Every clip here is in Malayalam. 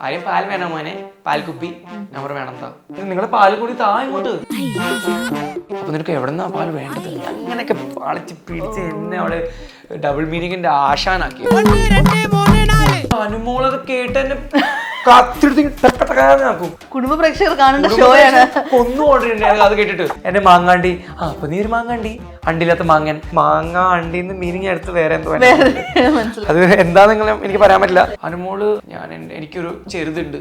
ആരെയും പാൽ വേണം മോനെ, പാൽ കുപ്പി നമ്പർ വേണം താ, നിങ്ങളുടെ പാല് കൂടി താ ഇങ്ങോട്ട്. അപ്പൊ നിനക്ക് എവിടെന്നാ പാല് വേണ്ടത്? അങ്ങനെയൊക്കെ പാളിച്ച് പിടിച്ച് എന്നെ അവള് ഡബിൾ മീനിങ്ങിന്റെ ആശാനാക്കി. അനുമോളത് കേട്ട് എന്നെ കുടുംബ പ്രേക്ഷകർ കാണേണ്ട ഷോയാണ്. ഒന്നും ഓർഡർ അത് കേട്ടിട്ട് എന്നെ മാങ്ങാണ്ടി. അപ്പൊ നീ ഒരു മാങ്ങാണ്ടി, അണ്ടിയില്ലാത്ത മാങ്ങൻ. മാങ്ങ അണ്ടിന്ന് മീനിങ് എടുത്ത് വേറെ എന്തോ അത് എന്താണെങ്കിലും എനിക്ക് പറയാൻ പറ്റില്ല. അനുമോള് എനിക്കൊരു ചെറുതുണ്ട്,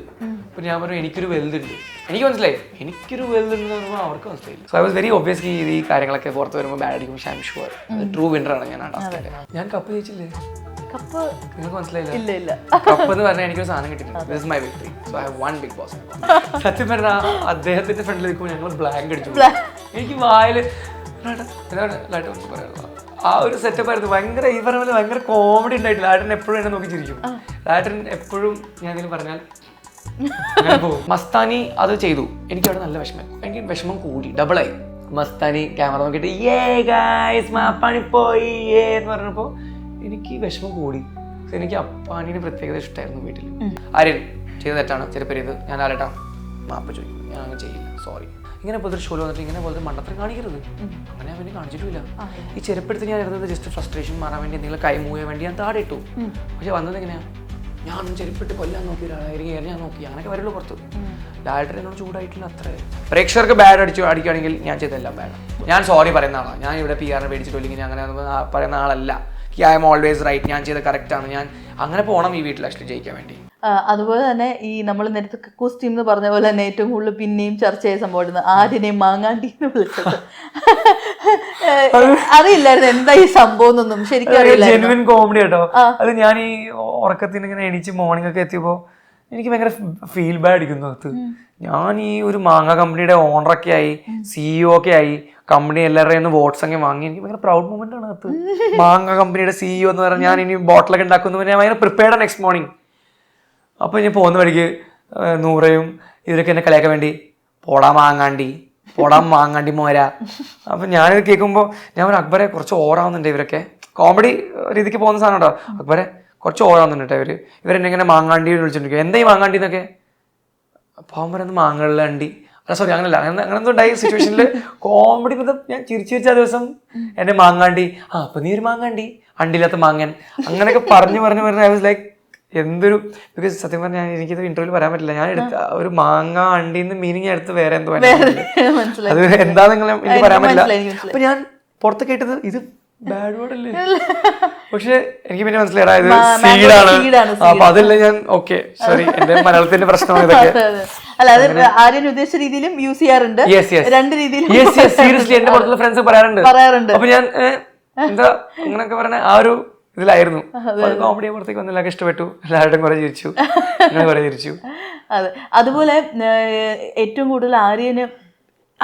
അപ്പൊ ഞാൻ പറഞ്ഞു എനിക്കൊരു വലുതുണ്ട്. എനിക്ക് മനസ്സിലായി എനിക്കൊരു വലുതുണ്ട് അവർക്ക് മനസ്സിലായില്ല. So I was very obviously ഈ കാര്യങ്ങളൊക്കെ പുറത്ത് വരുമ്പോൾ ബാഡ് അടിക്കും. ഐ ആം ഷുവർ ട്രൂ വിന്നറാണ് ഞാൻ. ഞാൻ കപ്പ് ജയിച്ചില്ലേ? കപ്പ് നിങ്ങൾക്ക് മനസ്സിലായില്ല? ഇല്ല. കപ്പ് എന്ന് പറഞ്ഞാൽ എനിക്കൊരു സാധനം കിട്ടിയിട്ടുണ്ട്. This is my victory. So I have one big boss. സത്യം പറഞ്ഞാൽ അദ്ദേഹത്തിന്റെ ഫ്രണ്ടിൽ നിൽക്കുമ്പോൾ ഞങ്ങൾ ബ്ലാങ്ക് അടിച്ചു. എനിക്ക് വായില് പറയാനുള്ളത് ആ ഒരു സെറ്റപ്പ് ആയിരുന്നു. ഭയങ്കര ഈ പറഞ്ഞ പോലെ ഭയങ്കര കോമഡി ഉണ്ടായിട്ടില്ല. ലാട്ടൻ എപ്പോഴും എന്നെ നോക്കി ചിരിക്കും. ലാട്ടൻ എപ്പോഴും ഞാൻ എന്തെങ്കിലും പറഞ്ഞാൽ മസ്താനി അത് ചെയ്തു. എനിക്ക് അവിടെ നല്ല വിഷമം. എനിക്ക് വിഷമം കൂടി, ഡബിളായി. മസ്താനി ക്യാമറ നോക്കിയിട്ട് മാപ്പാണി പോയി എന്ന് പറഞ്ഞപ്പോ എനിക്ക് വിഷമം കൂടി. എനിക്ക് അപ്പാനിന് പ്രത്യേകത ഇഷ്ടമായിരുന്നു വീട്ടിൽ. ആര്യൻ ചെയ്ത തെറ്റാണ്, ചിലപ്പോൾ ഇത് ഞാൻ ആരട്ടാ മാപ്പ് ചോദിക്കും, ഞാൻ അങ്ങനെ ചെയ്യില്ല, സോറി. ഇങ്ങനെ പോലത്തെ ഷോയിൽ വന്നിട്ട് ഇങ്ങനെ പോലത്തെ മണ്ടത്തരം കാണിക്കരുത്. അങ്ങനെ അവന് കാണിച്ചിട്ടില്ല. ഈ ചെറുപ്പെടുത്ത് ഞാൻ എടുത്തത് ജസ്റ്റ് ഫ്രസ്ട്രേഷൻ മാറാൻ വേണ്ടി, എന്തെങ്കിലും കൈ മൂവ് ചെയ്യാൻ വേണ്ടി ഞാൻ താഴെ ഇട്ടു. പക്ഷെ വന്നത് എങ്ങനെയാ, ഞാനും ചെരുപ്പിട്ട് കൊല്ലാൻ നോക്കി ഒരാളായിരിക്കും, ഞാൻ നോക്കി അങ്ങനെയൊക്കെ വരുള്ളൂ പുറത്ത്. ലാലേട്ടൻ എന്നോട് ചൂടായിട്ടില്ല അത്ര. പ്രേക്ഷകർക്ക് ബാഡ് അടിക്കുകയാണെങ്കിൽ ഞാൻ ചെയ്തെല്ലാം ബാഡ്. ഞാൻ സോറി പറയുന്ന ആളാണ്. ഞാൻ ഇവിടെ PR മേടിച്ചിട്ടോ ഇല്ലെങ്കിൽ അങ്ങനെ പറയുന്ന ആളല്ല. ഐ എം ഓൾവേസ് റൈറ്റ്, ഞാൻ ചെയ്ത കറക്റ്റാണ്, ഞാൻ അങ്ങനെ പോകണം ഈ വീട്ടിൽ ആക്ച്വലി ജയിക്കാൻ വേണ്ടി. അതുപോലെ തന്നെ ഈ നമ്മൾ നേരത്തെ കക്കൂസ് ടീം എന്ന് പറഞ്ഞ പോലെ തന്നെ ഏറ്റവും കൂടുതൽ പിന്നെയും ചർച്ച ചെയ്ത സംഭവം ആര്യനെയും മാങ്ങാണ്ടി എന്ന് വിളിച്ചത്. അറിയില്ലായിരുന്നു എന്താ ഈ സംഭവം എന്നൊന്നും ശരിക്കും അറിയില്ല. ജെനുവിൻ കോമഡി കേട്ടോ അത്. ഞാൻ ഈ ഉറക്കത്തിന് ഇങ്ങനെ എണീച്ച് മോർണിംഗ് ഒക്കെ എത്തിയപ്പോൾ എനിക്ക് ഭയങ്കര ഫീൽ ബാഡ് അടിക്കുന്നു അകത്ത്. ഞാൻ ഈ ഒരു മാങ്ങ കമ്പനിയുടെ ഓണറൊക്കെ ആയി, CEO ഒക്കെ ആയി, കമ്പനി എല്ലാവരുടെയും വോട്ട്സ് ഒക്കെ വാങ്ങി. എനിക്ക് ഭയങ്കര പ്രൗഡ് മൂമെന്റ് ആണ് അകത്ത്. മാങ്ങ കമ്പനിയുടെ CEO എന്ന് പറഞ്ഞാൽ ഞാൻ ഇനി ബോട്ടിലൊക്കെ ഉണ്ടാക്കുന്നു. ഞാൻ ഭയങ്കര പ്രിപ്പയർഡ് ആണ് നെക്സ്റ്റ് മോർണിംഗ്. അപ്പോൾ ഞാൻ പോകുന്ന വഴിക്ക് നൂറയും ഇവരൊക്കെ എന്നെ കളിയാക്കാൻ വേണ്ടി പോടാ മാങ്ങാണ്ടി മോര. അപ്പം ഞാനിത് കേൾക്കുമ്പോൾ ഞാൻ ഒരു അക്ബറെ കുറച്ച് ഓവറാവുന്നുണ്ട്. ഇവരൊക്കെ കോമഡി രീതിക്ക് പോകുന്ന സാധനം കേട്ടോ. അക്ബറെ കുറച്ച് ഓവറാവുന്നുണ്ട് ഇവരെന്നെ ഇങ്ങനെ മാങ്ങാണ്ടി വിളിച്ചിട്ടുണ്ടെങ്കിൽ എന്താ ഈ മാങ്ങാണ്ടി എന്നൊക്കെ. അപ്പോൾ അവൻ പറയുന്നത് മാങ്ങകളിലെ അണ്ടി. അല്ല സോറി അങ്ങനല്ല, അങ്ങനെ എന്തോ ഉണ്ടായി സിറ്റുവേഷനിൽ കോമഡി. ഞാൻ ചിരിച്ച ദിവസം എന്നെ മാങ്ങാണ്ടി. അപ്പൊ നീ ഒരു മാങ്ങാണ്ടി, അണ്ടിയില്ലാത്ത മാങ്ങൻ, അങ്ങനെയൊക്കെ പറഞ്ഞു ഐ വാസ് ലൈക്ക് എന്തൊരു. ബിക്കോസ് സത്യം പറഞ്ഞാൽ എനിക്കിത് ഇന്റർവ്യൂവിൽ പറയാൻ പറ്റില്ല. ഞാൻ എടുത്ത ഒരു മാങ്ങ അണ്ടിന്ന് മീനിങ് എടുത്ത് വേറെ എന്തോ അത് എന്താണെങ്കിലും എനിക്ക് പറയാൻ പറ്റില്ല. അപ്പൊ ഞാൻ പുറത്ത് കേട്ടത് ഇത് ബാഡ് വേർഡ് അല്ലേ, പക്ഷെ എനിക്ക് പിന്നെ മനസ്സിലായതാ ഇത് സീഡാണ്. അപ്പൊ അതല്ല ഞാൻ ഓക്കെ സോറി, എന്റെ മലയാളത്തിന്റെ പ്രശ്നമാണ് ഇതൊക്കെ. അല്ല അത് ആര്യൻ ഉദ്ദേശിച്ച രീതിയിലും യൂസ് ചെയ്യാറുണ്ട്, രണ്ട് രീതിയിലും. സീരിയസ്ലി എന്റെ പുറത്തുള്ള ഫ്രണ്ട്സ് പറയാറുണ്ട്. അപ്പൊ ഞാൻ എന്താ അങ്ങനെയൊക്കെ പറഞ്ഞ ആ ഒരു ഇതിലായിരുന്നു. കോമഡി പുറത്തേക്ക് വന്ന് എല്ലാവർക്കും ഇഷ്ടപ്പെട്ടു, എല്ലാവരുടെയും കുറെ ചിരിച്ചു. അതെ, അതുപോലെ ഏറ്റവും കൂടുതൽ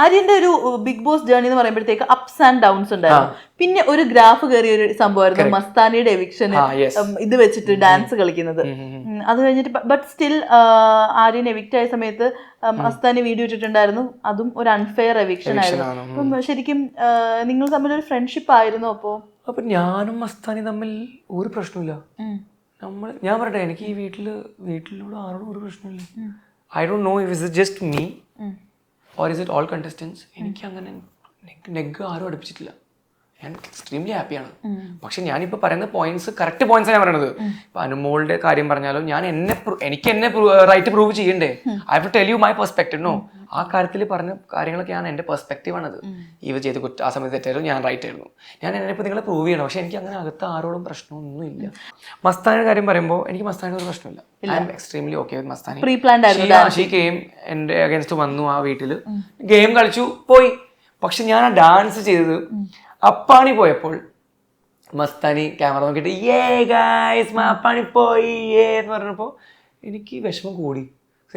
ആര്യന്റെ ഒരു ബിഗ് ബോസ് ജേർണി എന്ന് പറയുമ്പോഴത്തേക്ക് അപ്സ് ആൻഡ് ഡൗൺസ് ഉണ്ടായിരുന്നു. പിന്നെ ഒരു ഗ്രാഫ് കയറിയ ഒരു സംഭവമായിരുന്നു മസ്താനിയുടെ എവിക്ഷന് ഇത് വെച്ചിട്ട് ഡാൻസ് കളിക്കുന്നത്. അത് കഴിഞ്ഞിട്ട് ബട്ട് സ്റ്റിൽ ആര്യൻ എവിക്റ്റ് ആയ സമയത്ത് മസ്താനി വീഡിയോ ഇട്ടിട്ടുണ്ടായിരുന്നു. അതും ഒരു അൺഫെയർ എവിക്ഷൻ ആയിരുന്നു. അപ്പം ശരിക്കും നിങ്ങൾ തമ്മിൽ ഒരു ഫ്രണ്ട്ഷിപ്പ് ആയിരുന്നു അപ്പൊ ഞാനും മസ്താനി തമ്മിൽ ഒരു പ്രശ്നമില്ല. ഞാൻ പറയട്ടെ, എനിക്ക് ഈ വീട്ടിലുള്ള ആരോടും ഒരു പ്രശ്നമില്ല. I don't know if it's just me or is it all contestants. എനിക്ക് അങ്ങനെ നെഗ് ആരും അടുപ്പിച്ചിട്ടില്ല. ഞാൻ എക്സ്ട്രീംലി ഹാപ്പിയാണ്. പക്ഷെ ഞാനിപ്പോൾ പറയുന്ന കറക്റ്റ് പോയിന്റ്സ് ഞാൻ പറയുന്നത്. ഇപ്പൊ അനുമോളുടെ കാര്യം പറഞ്ഞാലും ഞാൻ എനിക്ക് എന്നെ റൈറ്റ് പ്രൂവ് ചെയ്യണ്ടേ. I have to tell you my perspective. No, ആ കാര്യത്തിൽ പറഞ്ഞ കാര്യങ്ങളൊക്കെ ഞാൻ എൻ്റെ പെർസ്പെക്റ്റീവ് ആണത്. ഇവ ചെയ്ത് ആ സമയത്ത് തെറ്റായിരുന്നു, ഞാൻ റൈറ്റ് ആയിരുന്നു. ഞാൻ എന്നെപ്പോൾ നിങ്ങളെ പ്രൂവ് ചെയ്യണം. പക്ഷെ എനിക്ക് അങ്ങനെ അകത്ത് ആരോടും പ്രശ്നമൊന്നും ഇല്ല. മസ്താനിയുടെ കാര്യം പറയുമ്പോൾ എനിക്ക് മസ്താനിയുടെ ഒരു പ്രശ്നമില്ല. I am extremely okay with Mastani. She game എൻ്റെ അഗേൻസ്റ്റ് വന്നു ആ വീട്ടിൽ, ഗെയിം കളിച്ചു പോയി. പക്ഷെ ഞാൻ ആ ഡാൻസ് ചെയ്തത് അപ്പാണി പോയപ്പോൾ മസ്താനി ക്യാമറ നോക്കിയിട്ട് മാപ്പാണി പോയി എന്ന് പറഞ്ഞപ്പോൾ എനിക്ക് വിഷമം കൂടി.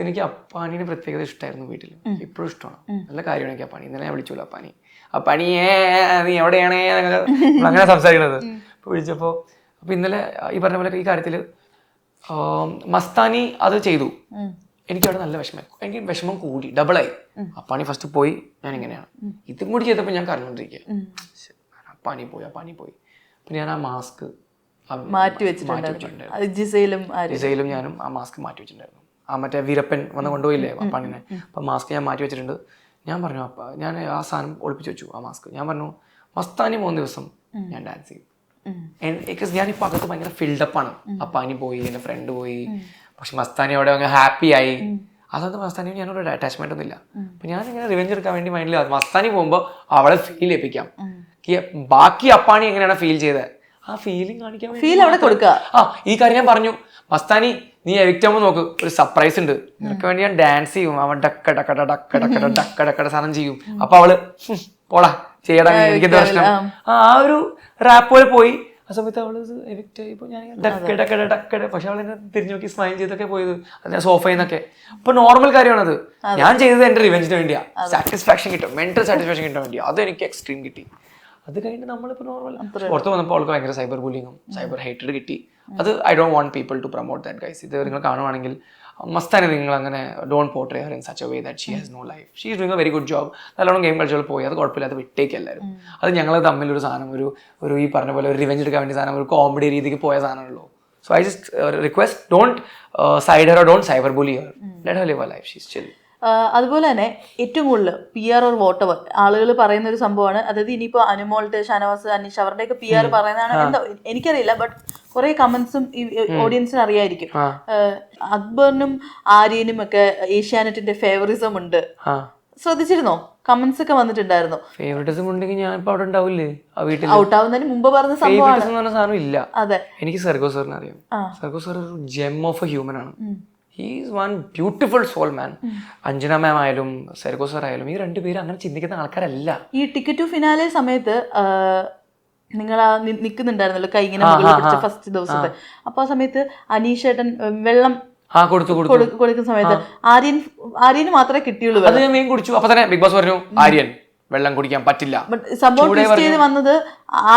എനിക്ക് അപ്പാനിന് പ്രത്യേകത ഇഷ്ടമായിരുന്നു വീട്ടിൽ, ഇപ്പോഴും ഇഷ്ടമാണ്. നല്ല കാര്യമാണ് എനിക്ക് അപ്പാനി. ഇന്നലെ ഞാൻ വിളിച്ചോളൂ അപ്പാനി നീ എവിടെയാണ് അങ്ങനെ സംസാരിക്കുന്നത്. അപ്പോൾ വിളിച്ചപ്പോൾ അപ്പോൾ ഇന്നലെ ഈ പറഞ്ഞ പോലെ ഈ കാര്യത്തിൽ മസ്താനി അത് ചെയ്തു. എനിക്കവിടെ നല്ല വിഷമം. എനിക്ക് വിഷമം കൂടി, ഡബിളായി. അപ്പാനി ഫസ്റ്റ് പോയി, ഞാൻ ഇങ്ങനെയാണ്. ഇതും കൂടി ചെയ്തപ്പോൾ ഞാൻ കരഞ്ഞോണ്ടിരിക്കുക. അപ്പാനി പോയി. പിന്നെ ഞാൻ ആ മാസ്ക് മാറ്റി വെച്ചിട്ടുണ്ടായിരുന്നു. ജിസയിലും ഞാനും ആ മാസ്ക് മാറ്റി വെച്ചിട്ടുണ്ടായിരുന്നു. ആ മറ്റേ വീരപ്പൻ വന്ന് കൊണ്ടുപോയില്ലേ പണിനെ. അപ്പം മാസ്ക് ഞാൻ മാറ്റി വെച്ചിട്ടുണ്ട്. ഞാൻ പറഞ്ഞു ഞാൻ ആ സാധനം ഒളിപ്പിച്ച് വെച്ചു, ആ മാസ്ക്. ഞാൻ പറഞ്ഞു മസ്താനി 3 ദിവസം ഞാൻ ഡാൻസ് ചെയ്യും. ബിക്കോസ് ഞാനിപ്പോൾ അകത്ത് ഭയങ്കര ഫിൽഡപ്പാണ്. അപ്പാനി പോയി, എൻ്റെ ഫ്രണ്ട് പോയി, പക്ഷെ മസ്താനി അവിടെ അങ്ങ് ഹാപ്പി ആയി. അതൊന്നും മസ്താനി ഞാനൊരു അറ്റാച്ച്മെന്റ് ഒന്നും ഇല്ല. അപ്പൊ ഞാൻ ഇങ്ങനെ റിവെഞ്ച് എടുക്കാൻ വേണ്ടി മൈൻഡിൽ മസ്താനി പോകുമ്പോൾ അവളെ ഫീൽ ചെയ്യിപ്പിക്കാം. ബാക്കി അപ്പാണി എങ്ങനെയാണ് ഫീൽ ചെയ്തത് ആ ഫീലിംഗ് കാണിക്കാൻ ഈ കാര്യം ഞാൻ പറഞ്ഞു. മസ്താനി നീ എവിക്റ്റ് ആവുമ്പോൾ നോക്ക്, ഒരു സർപ്രൈസ് ഉണ്ട് നിനക്ക് വേണ്ടി, ഞാൻ ഡാൻസ് ചെയ്യും. അവൻ ഡക്ക ഡക്ക ഡക്ക ഡക്ക ഡക്ക ഡക്കട സാധനം ചെയ്യും. അപ്പൊ അവള് പോടാ ചെയ്യടാ എനിക്കെന്താ പ്രശ്നം, ആ ഒരു റാപ്പ് പോലെ പോയി. ആ സമയത്ത് അവള് എവിക്റ്റ് ആയിപ്പോ ഞാൻ ഡക്ക ഡക്ക ഡക്കട, പക്ഷെ അവൾ എന്നെ തിരിഞ്ഞു നോക്കി സ്മൈൽ ചെയ്തൊക്കെ പോയത് അതിന്റെ സോഫയിൽ നിന്നൊക്കെ. അപ്പൊ നോർമൽ കാര്യമാണത്. ഞാൻ ചെയ്തത് എന്റെ റിവെഞ്ചിന് വേണ്ടിയാ, സാറ്റിസ്ഫാക്ഷൻ കിട്ടും, മെന്റൽ സാറ്റിസ്ഫാക്ഷൻ കിട്ടാൻ വേണ്ടിയാ. അത് എനിക്ക് എക്സ്ട്രീം കിട്ടി. അത് കഴിഞ്ഞിട്ട് നമ്മളിപ്പോൾ നോർമൽ പുറത്ത് വന്നപ്പോൾ അവൾക്ക് ഭയങ്കര സൈബർ ബുള്ളിങ്ങും സൈബർ ഹേറ്റഡ് കിട്ടി. അത് I don't want people to promote that guys. ഇത് നിങ്ങൾ കാണുവാണെങ്കിൽ മസ്താനെ നിങ്ങൾ അങ്ങനെ don't portray her in such a way that she has no life. She is doing a very good job. നല്ലോണം ഗെയിം കളിച്ചോൾ പോയി, അത് കുഴപ്പമില്ല, അത് വിട്ടേക്ക് എല്ലാവരും. അത് ഞങ്ങൾ തമ്മിലൊരു സാധനം, ഒരു ഈ പറഞ്ഞ പോലെ ഒരു റിവെഞ്ച് എടുക്കാൻ വേണ്ടി സാധനം, ഒരു കോമഡി രീതിക്ക് പോയ സാധനമുള്ളൂ. So I just request don't side her, don't cyber bully her, let her live her life, she is chill. അതുപോലെ തന്നെ ഏറ്റവും കൂടുതൽ PR ഓർ വോട്ട് എവർ ആളുകൾ പറയുന്ന ഒരു സംഭവമാണ്. അതായത് ഇനിയിപ്പോൾ അനുമോൾട്ട്, ഷാനവാസ്, അനീഷ് അവരുടെയൊക്കെ PR പറയുന്നതാണ് എന്താ എനിക്കറിയില്ല, ബട്ട് കുറെ കമന്റ്സും ഓഡിയൻസിന് അറിയായിരിക്കും. അക്ബറിനും ആര്യനും ഒക്കെ ഏഷ്യാനെറ്റിന്റെ ഫേവറിസം ഉണ്ട്. ശ്രദ്ധിച്ചിരുന്നോ? കമന്റ്സ് ഒക്കെ വന്നിട്ടുണ്ടായിരുന്നു. ഫേവറിറ്റിസം ഉണ്ടെങ്കിൽ ഞാൻ ഇപ്പൊ അവിടെ ഉണ്ടാവില്ലേ? ഔട്ട് ആവുന്നതിന് മുമ്പ് പറഞ്ഞ സംഭവം ഇല്ല. അതെ, എനിക്ക് സർഗോ സാറിനെ അറിയാം. സർഗോ സാർ ഒരു ജെം ഓഫ് എ ഹ്യൂമൻ ആണ്. He is one beautiful soul man. Anjana ma'am ആയാലും സെർഗോ സാർ ആയാലും ഈ രണ്ടുപേരും അങ്ങനെ ചിന്തിക്കുന്ന ആൾക്കാരല്ല. ഈ ടിക്കറ്റ് ടു ഫിനാലെ സമയത്ത് നിങ്ങൾ നിൽക്കുന്നുണ്ടായിരുന്നല്ലോ, കൈ ഇങ്ങനെ പിടിച്ച ഫസ്റ്റ് ദിവസത്തെ. അപ്പൊ ആ സമയത്ത് അനീഷേട്ടൻ വെള്ളം കൊടുക്കുന്ന സമയത്ത് ആര്യന് മാത്രമേ കിട്ടിയുള്ളൂ. അത് ഞാൻ കുടിച്ചു. അപ്പൊ തന്നെ ബിഗ് ബോസ് പറഞ്ഞു ആര്യൻ വെള്ളം കുടിക്കാൻ പറ്റില്ല. സംഭവം ട്വിസ്റ്റ് ചെയ്ത് വന്നത്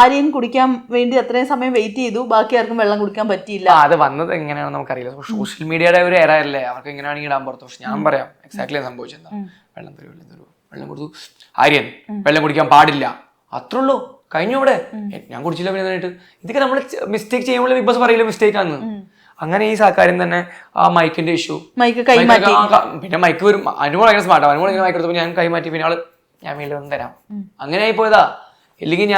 ആര്യൻ കുടിക്കാൻ വേണ്ടി അത്രയും സമയം വെയിറ്റ് ചെയ്തു, ബാക്കി ആർക്കും വെള്ളം കുടിക്കാൻ പറ്റിയില്ല. അത് വന്നത് എങ്ങനെയാണെന്ന് നമുക്കറിയില്ല. സോഷ്യൽ മീഡിയയുടെ ഒരു എറ അല്ലേ, അവർക്ക് എങ്ങനെയാണെങ്കിൽ ഇടാൻ പുറത്തു. പക്ഷെ ഞാൻ പറയാം എക്സാക്ട്ലി സംഭവിച്ചെന്താ. വെള്ളം കൊടുത്തു, ആര്യൻ വെള്ളം കുടിക്കാൻ പാടില്ല, അത്രേ ഉള്ളൂ, കഴിഞ്ഞു. ഇവിടെ ഞാൻ കുടിച്ചില്ല. പിന്നെ ഇതൊക്കെ നമ്മൾ മിസ്റ്റേക്ക് ചെയ്യുമ്പോൾ ബിഗ് ബോസ് പറയില്ല മിസ്റ്റേക്ക് ആണെന്ന്. അങ്ങനെ ഈ കാര്യം തന്നെ ആ മൈക്കിന്റെ ഇഷ്യൂ, പിന്നെ മൈക്ക് വരും. അനുമോൾ ഭയങ്കര സ്മാർട്ടാണ്. അനുമോൾ ഇങ്ങനെ മൈക്ക് എടുത്തപ്പോൾ ഞാൻ കൈമാറ്റി, പിന്നെ ആള് ഞാൻ വീട്ടിൽ വന്ന് തരാം, അങ്ങനെ ആയി പോയതാ. ഇല്ലെങ്കിൽ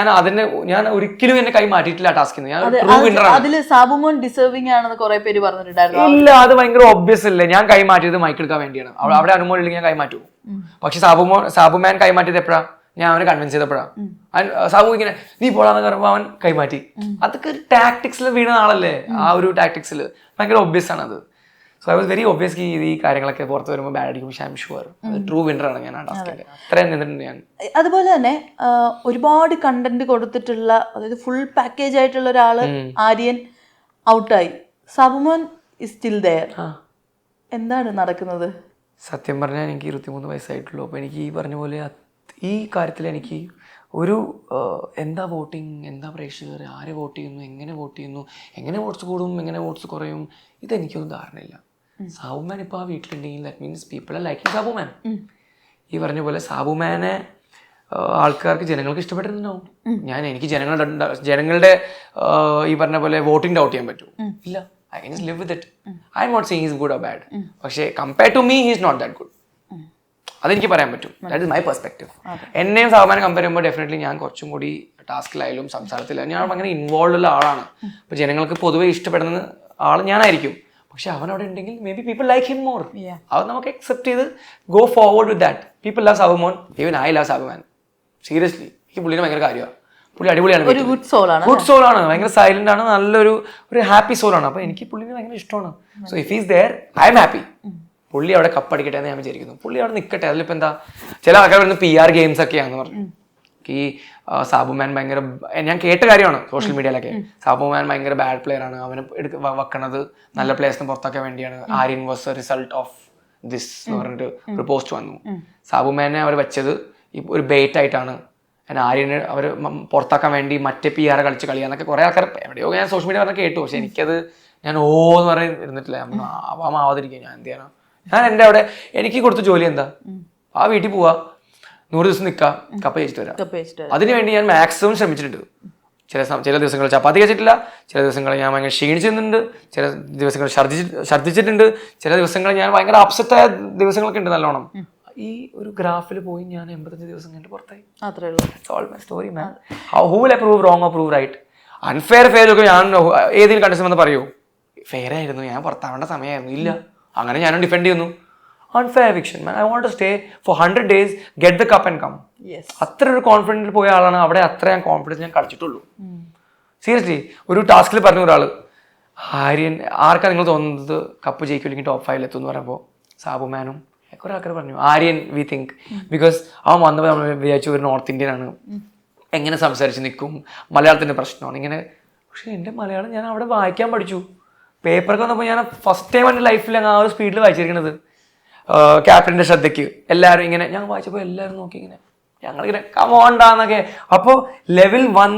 ഞാൻ ഒരിക്കലും എന്നെ കൈ മാറ്റിയിട്ടില്ല ടാസ്കിൽ നിന്ന്. അതില് സാബുമോൻ ഡിസേർവിംഗ് ആണെന്ന് കുറെ പേര് പറഞ്ഞിട്ടുണ്ടായിരുന്നു. ഇല്ല, അത് ഭയങ്കര ഒബ്വിയസ് അല്ലേ. ഞാൻ കൈ മാറ്റിയത് മൈക്ക് എടുക്കാൻ വേണ്ടിയാണ്. അവിടെ അനുമോൾ ഇല്ലെങ്കിൽ ഞാൻ കൈ മാറ്റും. പക്ഷെ സാബുമാൻ കൈ മാറ്റിയത് എപ്പോഴാ? ഞാൻ അവനെ കൺവിൻസ് ചെയ്തപ്പോഴാ. സാബു ഇങ്ങനെ നീ പോടാന്ന് പറയുമ്പോൾ അവൻ കൈമാറ്റി. അതൊക്കെ ടാക്ടിക്സിൽ വീണ ആളല്ലേ. ആ ഒരു ടാക്ടിക്സിൽ ഭയങ്കര ഒബ്വിയസ് ആണ് അത്. So I was very obviously ഈ കാര്യങ്ങളൊക്കെ പുറത്ത് വരുമ്പോൾ ബാഡ് അടിക്കും. പക്ഷേ I am sure true winner ആണ് ഞാൻ ആ ടാസ്കിന്റെ. അത്രയും നിന്നിട്ടുണ്ട് ഞാൻ. അതുപോലെ തന്നെ ഒരുപാട് കണ്ടന്റ് കൊടുത്തിട്ടുള്ള, അതായത് ഫുൾ പാക്കേജ് ആയിട്ടുള്ള ഒരാള് ആര്യൻ ഔട്ടായി. Sabumon is still there. എന്താണ് നടക്കുന്നത്? സത്യം പറഞ്ഞാൽ എനിക്ക് 23 വയസ്സായിട്ടുള്ളൂ. അപ്പോൾ എനിക്ക് ഈ പറഞ്ഞ പോലെ ഈ കാര്യത്തിൽ എനിക്ക് ഒരു എന്താ വോട്ടിങ്, എന്താ പ്രേക്ഷകർ, ആരെ വോട്ട് ചെയ്യുന്നു, എങ്ങനെ വോട്ട് ചെയ്യുന്നു, എങ്ങനെ വോട്ട്സ് കൂടും, എങ്ങനെ വോട്ട്സ് കുറയും, ഇതെനിക്കൊന്നും ധാരണയില്ല. സാബുമാൻ ഇപ്പോൾ ആ വീട്ടിലുണ്ടെങ്കിൽ that means people are liking Sabumon. ഈ പറഞ്ഞ പോലെ സാബുമാനെ ആൾക്കാർക്ക്, ജനങ്ങൾക്ക് ഇഷ്ടപ്പെട്ടിട്ടുണ്ടാവും. എനിക്ക് ജനങ്ങളുടെ ഈ പറഞ്ഞ പോലെ വോട്ടിംഗ് ഡൗട്ട് ചെയ്യാൻ പറ്റുമോ? ഇല്ല. I can just live with it. I'm not saying he's good or bad. പക്ഷേ compared to me, he's not that good. അതെനിക്ക് പറയാൻ പറ്റും. That is my perspective. എന്നെയും സാബുമാനെ കമ്പയർ ചെയ്യുമ്പോൾ ഡെഫിനറ്റ്ലി ഞാൻ കുറച്ചും കൂടി ടാസ്കിലായാലും സംസാരത്തിലായാലും ഞാൻ ഭയങ്കര ഇൻവോൾവ് ഉള്ള ആളാണ്. അപ്പോൾ ജനങ്ങൾക്ക് പൊതുവെ ഇഷ്ടപ്പെടുന്ന ആൾ ഞാനായിരിക്കും. പക്ഷെ അവൻ അവിടെ ഉണ്ടെങ്കിൽ may be people like him more. അത് നമുക്ക് അക്സെപ്റ്റ് ചെയ്ത് go forward with that. People love Sabumon, even I love Sabumon. Seriously എനിക്ക് പുള്ളിനെ ഭയങ്കര കാര്യമാണ്. പുള്ളി അടിപൊളിയാണ്, ഗുഡ് സോൾ ആണ്, ഭയങ്കര സൈലന്റ് ആണ്, നല്ലൊരു ഹാപ്പി സോൾ ആണ്. അപ്പോൾ എനിക്ക് പുള്ളിനെ ഭയങ്കര ഇഷ്ടമാണ്. So if is there I am happy. പുള്ളി അവിടെ കപ്പടിക്കട്ടെ എന്ന് ഞാൻ വിചാരിക്കുന്നു. പുള്ളി അവിടെ നിൽക്കട്ടെ. അതിലിപ്പോൾ എന്താ, ചില ആൾക്കാർ വരുന്ന PR ഗെയിംസ് ഒക്കെയാണെന്ന് പറഞ്ഞു. ഈ സാബുമാൻ ഭയങ്കര, ഞാൻ കേട്ട കാര്യമാണ് സോഷ്യൽ മീഡിയയിലൊക്കെ, സാബുമാൻ ഭയങ്കര ബാഡ് പ്ലെയർ ആണ്, അവന് വെക്കണത് നല്ല പ്ലേയേഴ്സിനെ പുറത്താക്കാൻ വേണ്ടിയാണ്. Aryan was A result of this എന്ന് പറഞ്ഞിട്ട് ഒരു പോസ്റ്റ് വന്നു. സാബുമാനെ അവർ വെച്ചത് ഒരു ബേറ്റ് ആയിട്ടാണ്. ആര്യന് അവർ പുറത്താക്കാൻ വേണ്ടി മറ്റേ PR കളിച്ച് കളിയാന്നൊക്കെ കുറേ ആൾക്കാർ എവിടെയോ ഞാൻ സോഷ്യൽ മീഡിയ പറഞ്ഞാൽ കേട്ടു. പക്ഷെ എനിക്കത് ഞാൻ എന്ന് പറയാൻ ഇരുന്നിട്ടില്ല. ആവാതിരിക്കുക. ഞാൻ എന്ത് ചെയ്യണം? ഞാൻ എൻ്റെ അവിടെ എനിക്ക് കൊടുത്ത ജോലി എന്താ? ആ വീട്ടിൽ പോവാ, 100 ദിവസം നിൽക്കാം, കപ്പ ജയിച്ചിട്ട് വരാം. അതിനുവേണ്ടി ഞാൻ മാക്സിമം ശ്രമിച്ചിട്ടുണ്ട്. ചില ദിവസങ്ങൾ ചപ്പാത്തി കഴിച്ചിട്ടില്ല, ചില ദിവസങ്ങൾ ഞാൻ ഭയങ്കര ക്ഷീണിച്ചിട്ടുണ്ട്, ചില ദിവസങ്ങൾ ഛർദ്ദിച്ചിട്ടുണ്ട്, ചില ദിവസങ്ങൾ ഞാൻ ഭയങ്കര അപ്സെറ്റായ ദിവസങ്ങളൊക്കെ ഉണ്ട് നല്ലോണം. ഈ ഒരു ഗ്രാഫിൽ പോയി ഞാൻ 85 ദിവസം കഴിഞ്ഞിട്ട് പുറത്തായി. അത്രേ ഉള്ളൂ. All my story man. Who will I prove wrong or prove right? Unfair fair ഒക്കെ ഞാൻ ഏതെങ്കിലും കണ്ടീഷൻ വന്ന് പറയൂ ഫെയർ ആയിരുന്നു, ഞാൻ പുറത്താവേണ്ട സമയമായിരുന്നു, ഇല്ല, അങ്ങനെ ഞാനും ഡിഫെൻഡ് ചെയ്യുന്നു. Unfair eviction man. I want to stay for 100 days, get the cup and come. അത്ര ഒരു കോൺഫിഡൻറ്റിൽ പോയ ആളാണ്. അവിടെ അത്ര ഞാൻ കോൺഫിഡൻസ് ഞാൻ കളിച്ചിട്ടുള്ളൂ. സീരിയസ്ലി ഒരു ടാസ്കിൽ പറഞ്ഞു ഒരാള്, ആര്യൻ ആർക്കാ നിങ്ങൾ തോന്നുന്നത് കപ്പ് ജയിക്കും അല്ലെങ്കിൽ ടോപ്പ് 5 എത്തും എന്ന് പറയുമ്പോൾ സാബുമാനും കുറെ ആൾക്കാർ പറഞ്ഞു ആര്യൻ വി തിങ്ക്, ബിക്കോസ് അവൻ വന്നപ്പോൾ നമ്മൾ വിചാരിച്ചു ഒരു നോർത്ത് ഇന്ത്യൻ ആണ്, എങ്ങനെ സംസാരിച്ച് നിൽക്കും, മലയാളത്തിൻ്റെ പ്രശ്നമാണ് ഇങ്ങനെ. പക്ഷെ എൻ്റെ മലയാളം ഞാൻ അവിടെ വായിക്കാൻ പഠിച്ചു. പേപ്പറൊക്കെ വന്നപ്പോൾ ഞാൻ ഫസ്റ്റ് ടൈം എൻ്റെ ലൈഫിൽ ആ ഒരു സ്പീഡിൽ വായിച്ചിരിക്കുന്നത്. ക്യാപ്റ്റൻ്റെ ശ്രദ്ധയ്ക്ക് എല്ലാവരും ഇങ്ങനെ ഞാൻ വായിച്ചപ്പോൾ എല്ലാവരും നോക്കി ഇങ്ങനെ ഞങ്ങളിങ്ങനെ കമോണ്ടാന്നൊക്കെ. അപ്പോൾ ലെവൽ 1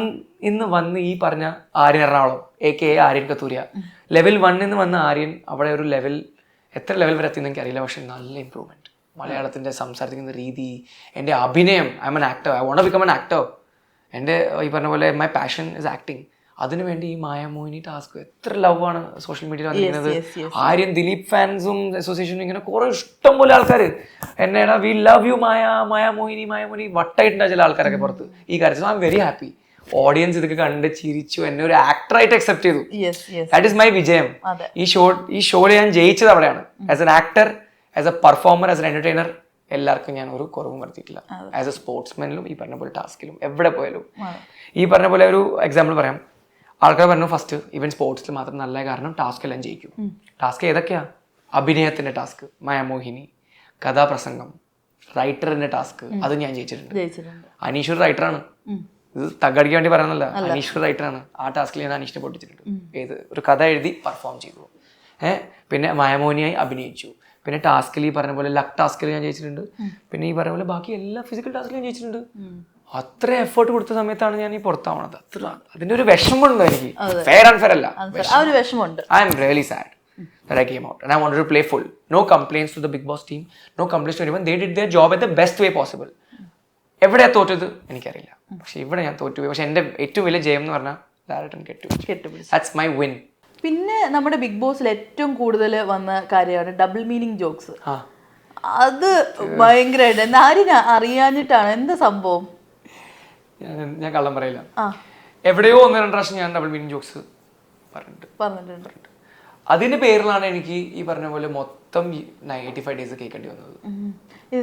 ഇന്ന് വന്ന് ഈ പറഞ്ഞ ആര്യൻ എറണാകുളം AKA ആര്യൻ കത്തൂരിയ, ലെവൽ 1 ഇന്ന് വന്ന ആര്യൻ അവിടെ ഒരു ലെവൽ എത്ര ലെവൽ വരെ എത്തിയെന്ന് എനിക്കറിയില്ല, പക്ഷെ നല്ല ഇമ്പ്രൂവ്മെൻറ്റ്. മലയാളത്തിൻ്റെ സംസാരിക്കുന്ന രീതി, എൻ്റെ അഭിനയം, I am an actor, I want to become an actor. എൻ്റെ ഈ പറഞ്ഞ പോലെ മൈ പാഷൻ ഇസ് ആക്ടിങ്. അതിനുവേണ്ടി ഈ മായാമോഹിനി ടാസ്ക് എത്ര ലവ് ആണ് സോഷ്യൽ മീഡിയയിൽ വന്നിരിക്കുന്നത്. ആര്യൻ ദിലീപ് ഫാൻസും അസോസിയേഷനും ഇങ്ങനെ കുറെ ഇഷ്ടം പോലെ ആൾക്കാർ എന്നെടാ വി ലവ് യു മായാമോഹിനി വട്ടായിട്ടുണ്ട് ചില ആൾക്കാരൊക്കെ പുറത്ത് ഈ കാര്യത്തിൽ. I am very happy. Audience ഇതൊക്കെ കണ്ട് ചിരിച്ചു, എന്നെ ഒരു ആക്ടറായിട്ട് അക്സെപ്റ്റ് ചെയ്തു. ദാറ്റ് ഇസ് മൈ വിജയം. ഈ ഷോയിൽ ഞാൻ ജയിച്ചത് അവിടെയാണ്. As an actor, as A performer, as an entertainer എല്ലാവർക്കും ഞാൻ ഒരു കുറവും വരുത്തിയിട്ടില്ല. ആസ് എ സ്പോർട്സ്മാനിലും ഈ പറഞ്ഞ പോലെ ടാസ്കിലും എവിടെ പോയാലും. ഈ പറഞ്ഞ പോലെ ഒരു എക്സാമ്പിൾ പറയാം. ആൾക്കാർ പറഞ്ഞു ഫസ്റ്റ് ഈവൻ സ്പോർട്സിൽ മാത്രം നല്ല കാരണം ടാസ്ക് എല്ലാം ജയിക്കും. ടാസ്ക് ഏതൊക്കെയാ? അഭിനയത്തിന്റെ ടാസ്ക് മായാമോഹിനി, കഥാപ്രസംഗം, റൈറ്ററിന്റെ ടാസ്ക് അത് ഞാൻ ജയിച്ചിട്ടുണ്ട്. അനീഷ് ഒരു റൈറ്ററാണ്, ഇത് തകടിക്കാൻ വേണ്ടി പറയുന്നല്ല, അനീഷ് ഒരു റൈറ്ററാണ്. ആ ടാസ്കിൽ ഞാൻ അനീഷിനെ പൊട്ടിച്ചിട്ടുണ്ട്. ഏത് ഒരു കഥ എഴുതി പെർഫോം ചെയ്തു. പിന്നെ മായാമോഹിനിയായി അഭിനയിച്ചു. പിന്നെ ടാസ്കിൽ ഈ പറഞ്ഞ പോലെ ലക്ക് ടാസ്കിൽ ഞാൻ ജയിച്ചിട്ടുണ്ട്. പിന്നെ ഈ പറഞ്ഞ പോലെ ബാക്കി എല്ലാ ഫിസിക്കൽ ടാസ്കിലും ഞാൻ ജയിച്ചിട്ടുണ്ട്. അത്ര എഫേർട്ട് കൊടുത്ത സമയത്താണ് ഞാൻ ഈ പുറത്താവണത്. അത്ര അതിന്റെ ഒരു വിഷമമുണ്ടോ എനിക്ക്? ഫെയർ ആൻഡ് ഫെയർ അല്ല, I am really sad that I came out and I wanted to play full. No complaints to the Bigg Boss team, no complaints to anyone. They did their job at the best way possible. എവിടെയാ തോറ്റത് എനിക്കറിയില്ല, പക്ഷെ ഇവിടെ ഞാൻ തോറ്റുപോയി. പക്ഷെ എൻ്റെ ഏറ്റവും വലിയ ജയം എന്ന് പറഞ്ഞാൽ ലാലേട്ടൻ കെട്ടുപിടിച്ചു. That's my win. പിന്നെ നമ്മുടെ ബിഗ് ബോസിൽ ഏറ്റവും കൂടുതൽ വന്ന കാര്യമാണ് ഡബിൾ മീനിങ് ജോക്സ്. അത് ഭയങ്കരമായിട്ട് ആരും അറിയാഞ്ഞിട്ടാണ്. എന്താ സംഭവം? ഞാൻ കള്ളം പറയില്ല, എവിടെയോ 1-2 പ്രാവശ്യം ഞാൻ ഡബിൾ മീനിങ് ജോക്സ് പറഞ്ഞിട്ടുണ്ട്. അതിന്റെ പേരിലാണ് എനിക്ക് ഈ പറഞ്ഞ പോലെ മൊത്തം 85 days കേൾക്കേണ്ടി വന്നത്.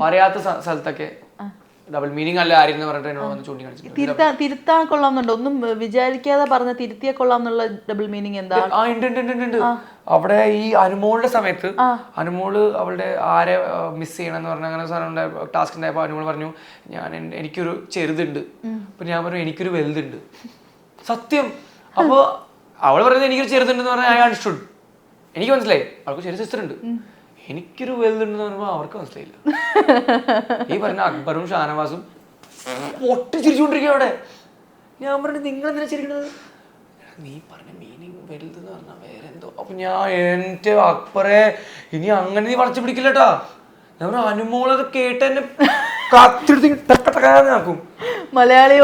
പറയാത്ത സ്ഥലത്തൊക്കെ ഡബിൾ മീനിങ് അല്ല ആര്യം എന്ന് പറഞ്ഞിട്ട് എന്നോട് വന്ന് ചൂണ്ടിക്കാണിച്ചിട്ടുണ്ട്. തിരുത്താൻ കൊള്ളാമെന്നുണ്ടോ? ഒന്നും വിചാരിക്കാതെ പറഞ്ഞ തിരുത്തിയെ കൊള്ളാമെന്നുള്ള ഡബിൾ മീനിങ് എന്താ? ഉണ്ട്. അവിടെ ഈ അനുമോളുടെ സമയത്ത് അനുമോള് അവളുടെ ആരെ മിസ് ചെയ്യണം എന്ന് പറഞ്ഞ അങ്ങനെ സാധനം ടാസ്ക് ഉണ്ടായപ്പോൾ അനുമോൾ പറഞ്ഞു എനിക്കൊരു ചെറുതുണ്ട്. അപ്പൊ ഞാൻ പറഞ്ഞു എനിക്കൊരു വലുതുണ്ട്. സത്യം. അപ്പൊ അവൾ പറയുന്നത് എനിക്കൊരു ചെറുതുണ്ടെന്ന് പറഞ്ഞാൽ ഐ അണ്ടർസ്റ്റുഡ്. എനിക്ക് മനസ്സിലായി അവൾക്ക് ചെറിയ സിസ്റ്റർ ഉണ്ട്. എനിക്കൊരു വലുതുണ്ടെന്ന് പറയുമ്പോൾ അവർക്ക് മനസ്സിലായില്ല. ഈ പറഞ്ഞ അക്ബറും ഷാനവാസും പൊട്ടി ചിരിച്ചുകൊണ്ടിരിക്കുക അവിടെ. ഞാൻ പറഞ്ഞു നിങ്ങൾ എന്തിനാ ചിരിക്കണത്? നീ പറഞ്ഞ മീനിങ് വലുതെന്ന് പറഞ്ഞാൽ വേറെ എന്തോ. അപ്പൊ ഞാൻ എൻ്റെ അക്ബറെ ഇനി അങ്ങനെ നീ വളച്ചു പിടിക്കില്ലട്ടാ. ഞാൻ പറഞ്ഞു അനുമോളത് കേട്ട് എന്നെ കാക്കും. മലയാളി